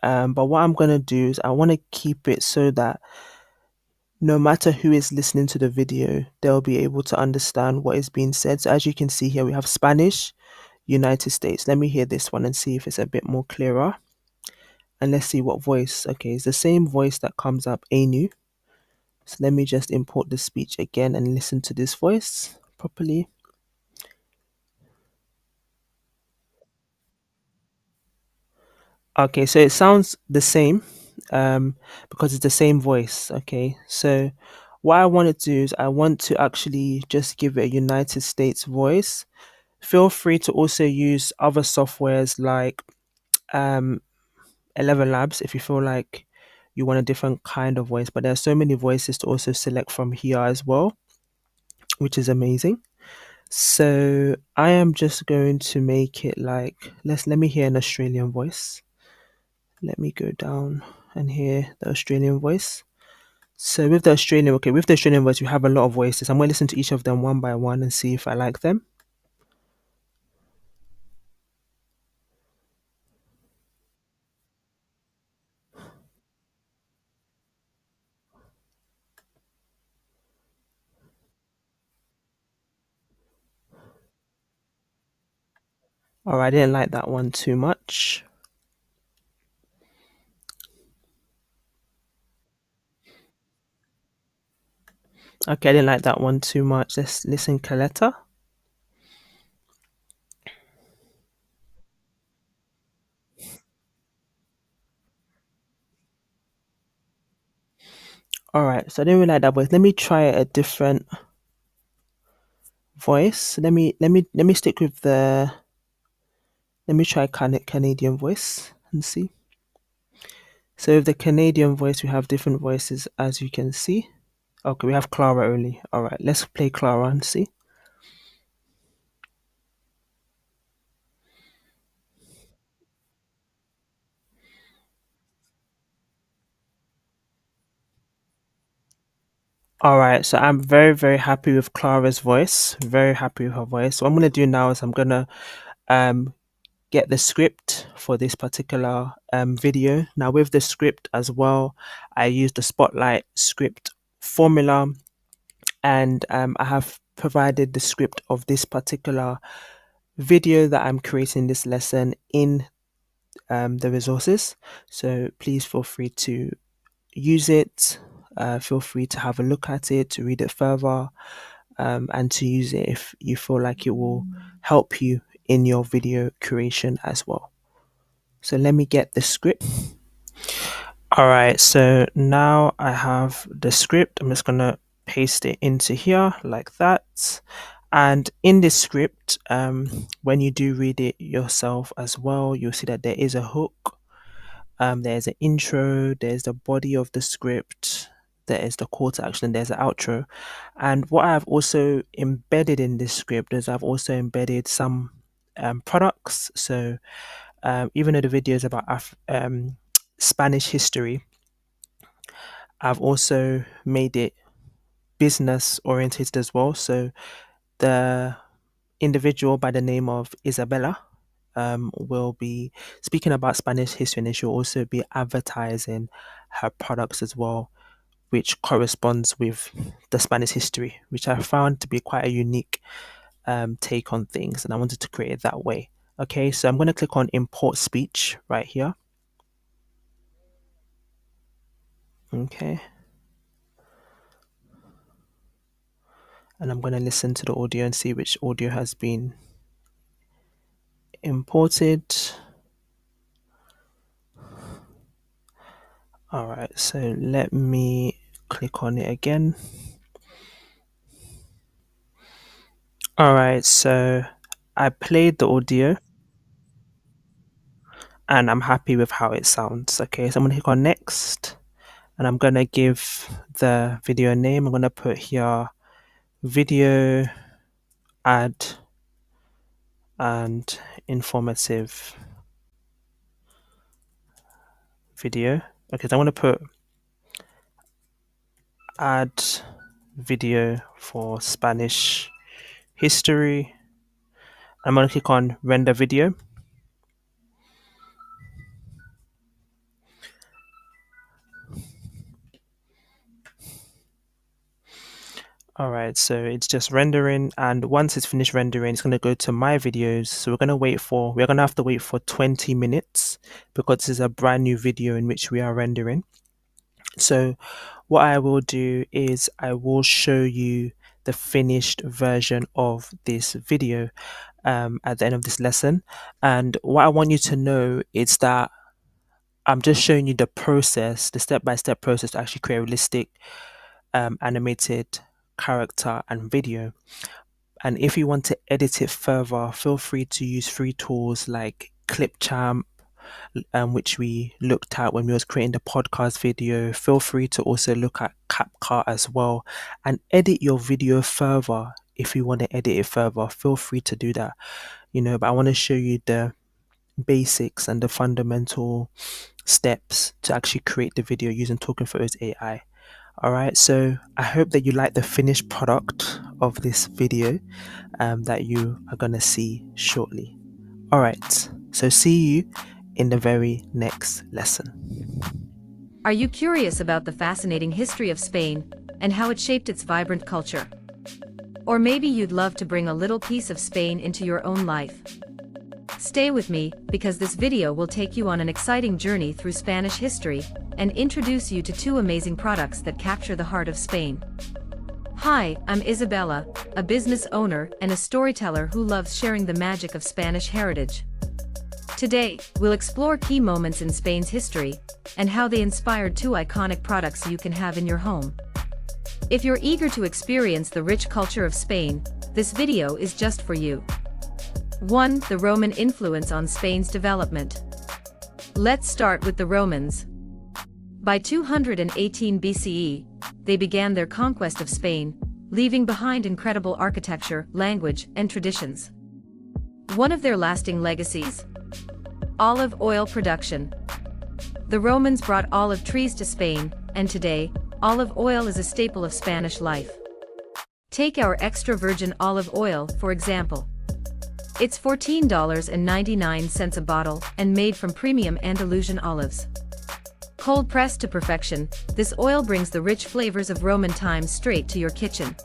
But what I'm going to do is I want to keep it so that no matter who is listening to the video, they'll be able to understand what is being said. So as you can see here, we have Spanish, United States. Let me hear this one and see if it's a bit more clearer. And let's see what voice. Okay, it's the same voice that comes up, Anu. So let me just import the speech again and listen to this voice properly. Okay, so it sounds the same because it's the same voice. Okay, so what I want to do is I want to actually just give it a United States voice. Feel free to also use other softwares like 11 Labs if you feel like you want a different kind of voice, but there are so many voices to also select from here as well, which is amazing. So I am just going to make it like let me hear an Australian voice. Let me go down and hear the Australian voice. So with the Australian voice, we have a lot of voices. I'm going to listen to each of them one by one and see if I like them. All right, I didn't like that one too much. Okay, I didn't like that one too much. Let's listen, Coletta. All right, so I didn't really like that voice. Let me try a different voice. Let me stick with the. Let me try Canadian voice and see. So with the Canadian voice, we have different voices, as you can see. Okay, we have Clara only. All right, let's play Clara and see. All right, so I'm very, very happy with Clara's voice. Very happy with her voice. So what I'm gonna do now is I'm gonna get the script for this particular video. Now with the script as well, I used the Spotlight script formula, and I have provided the script of this particular video that I'm creating this lesson in the resources. So please feel free to use it. Feel free to have a look at it, to read it further. and to use it if you feel like it will help you in your video creation as well. So let me get the script. All right, so now I have the script. I'm just gonna paste it into here like that. And in this script, when you do read it yourself as well, you'll see that there is a hook. There's an intro, there's the body of the script, there is the call to action, there's an outro. And what I've also embedded in this script is I've also embedded some products. So even though the video is about Spanish history, I've also made it business oriented as well. So the individual by the name of Isabella will be speaking about Spanish history, and she'll also be advertising her products as well, which corresponds with the Spanish history, which I found to be quite a unique take on things, and I wanted to create it that way. Okay, so I'm going to click on import speech right here. Okay. And I'm going to listen to the audio and see which audio has been imported. All right, so let me click on it again. All right, so I played the audio and I'm happy with how it sounds. Okay, so I'm going to click on next and I'm going to give the video a name. I'm going to put here video ad and informative video. Okay, so I'm going to put add video for Spanish history. I'm going to click on render video. All right, so it's just rendering, and once it's finished rendering, it's going to go to my videos. So we're going to have to wait for 20 minutes because this is a brand new video in which we are rendering. So what I will do is I will show you the finished version of this video at the end of this lesson. And what I want you to know is that I'm just showing you the process, the step-by-step process to actually create a realistic animated character and video. And if you want to edit it further, feel free to use free tools like Clipchamp, which we looked at when we was creating the podcast video. Feel free to also look at CapCut as well and edit your video further. If you want to edit it further, feel free to do that. But I want to show you the basics and the fundamental steps to actually create the video using Talking Photos AI. All right, so I hope that you like the finished product of this video that you are going to see shortly. All right, so see you in the very next lesson. Are you curious about the fascinating history of Spain and how it shaped its vibrant culture? Or maybe you'd love to bring a little piece of Spain into your own life? Stay with me, because this video will take you on an exciting journey through Spanish history and introduce you to two amazing products that capture the heart of Spain. Hi, I'm Isabella, a business owner and a storyteller who loves sharing the magic of Spanish heritage. Today, we'll explore key moments in Spain's history and how they inspired two iconic products you can have in your home. If you're eager to experience the rich culture of Spain, this video is just for you. 1. The Roman influence on Spain's development. Let's start with the Romans. By 218 BCE, they began their conquest of Spain, leaving behind incredible architecture, language, and traditions. One of their lasting legacies? Olive oil production. The Romans brought olive trees to Spain, and today, olive oil is a staple of Spanish life. Take our extra virgin olive oil, for example. It's $14.99 a bottle and made from premium Andalusian olives. Cold pressed to perfection, this oil brings the rich flavors of Roman times straight to your kitchen.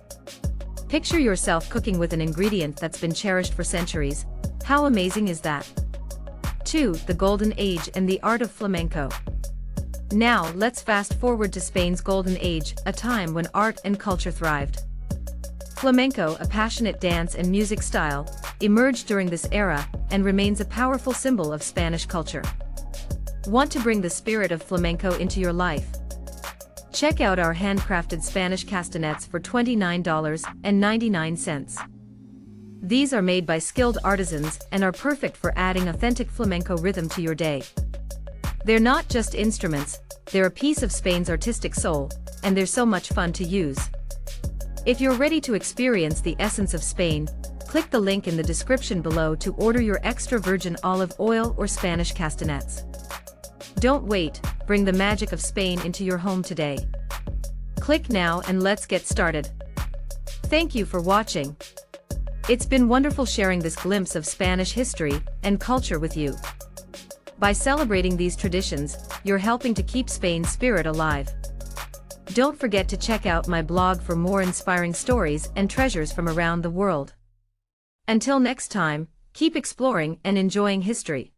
Picture yourself cooking with an ingredient that's been cherished for centuries. How amazing is that? 2. The Golden Age and the art of flamenco. Now, let's fast forward to Spain's Golden Age, a time when art and culture thrived. Flamenco, a passionate dance and music style, emerged during this era and remains a powerful symbol of Spanish culture. Want to bring the spirit of flamenco into your life? Check out our handcrafted Spanish castanets for $29.99. These are made by skilled artisans and are perfect for adding authentic flamenco rhythm to your day. They're not just instruments, they're a piece of Spain's artistic soul, and they're so much fun to use. If you're ready to experience the essence of Spain, click the link in the description below to order your extra virgin olive oil or Spanish castanets. Don't wait, bring the magic of Spain into your home today. Click now and let's get started. Thank you for watching. It's been wonderful sharing this glimpse of Spanish history and culture with you. By celebrating these traditions, you're helping to keep Spain's spirit alive. Don't forget to check out my blog for more inspiring stories and treasures from around the world. Until next time, keep exploring and enjoying history.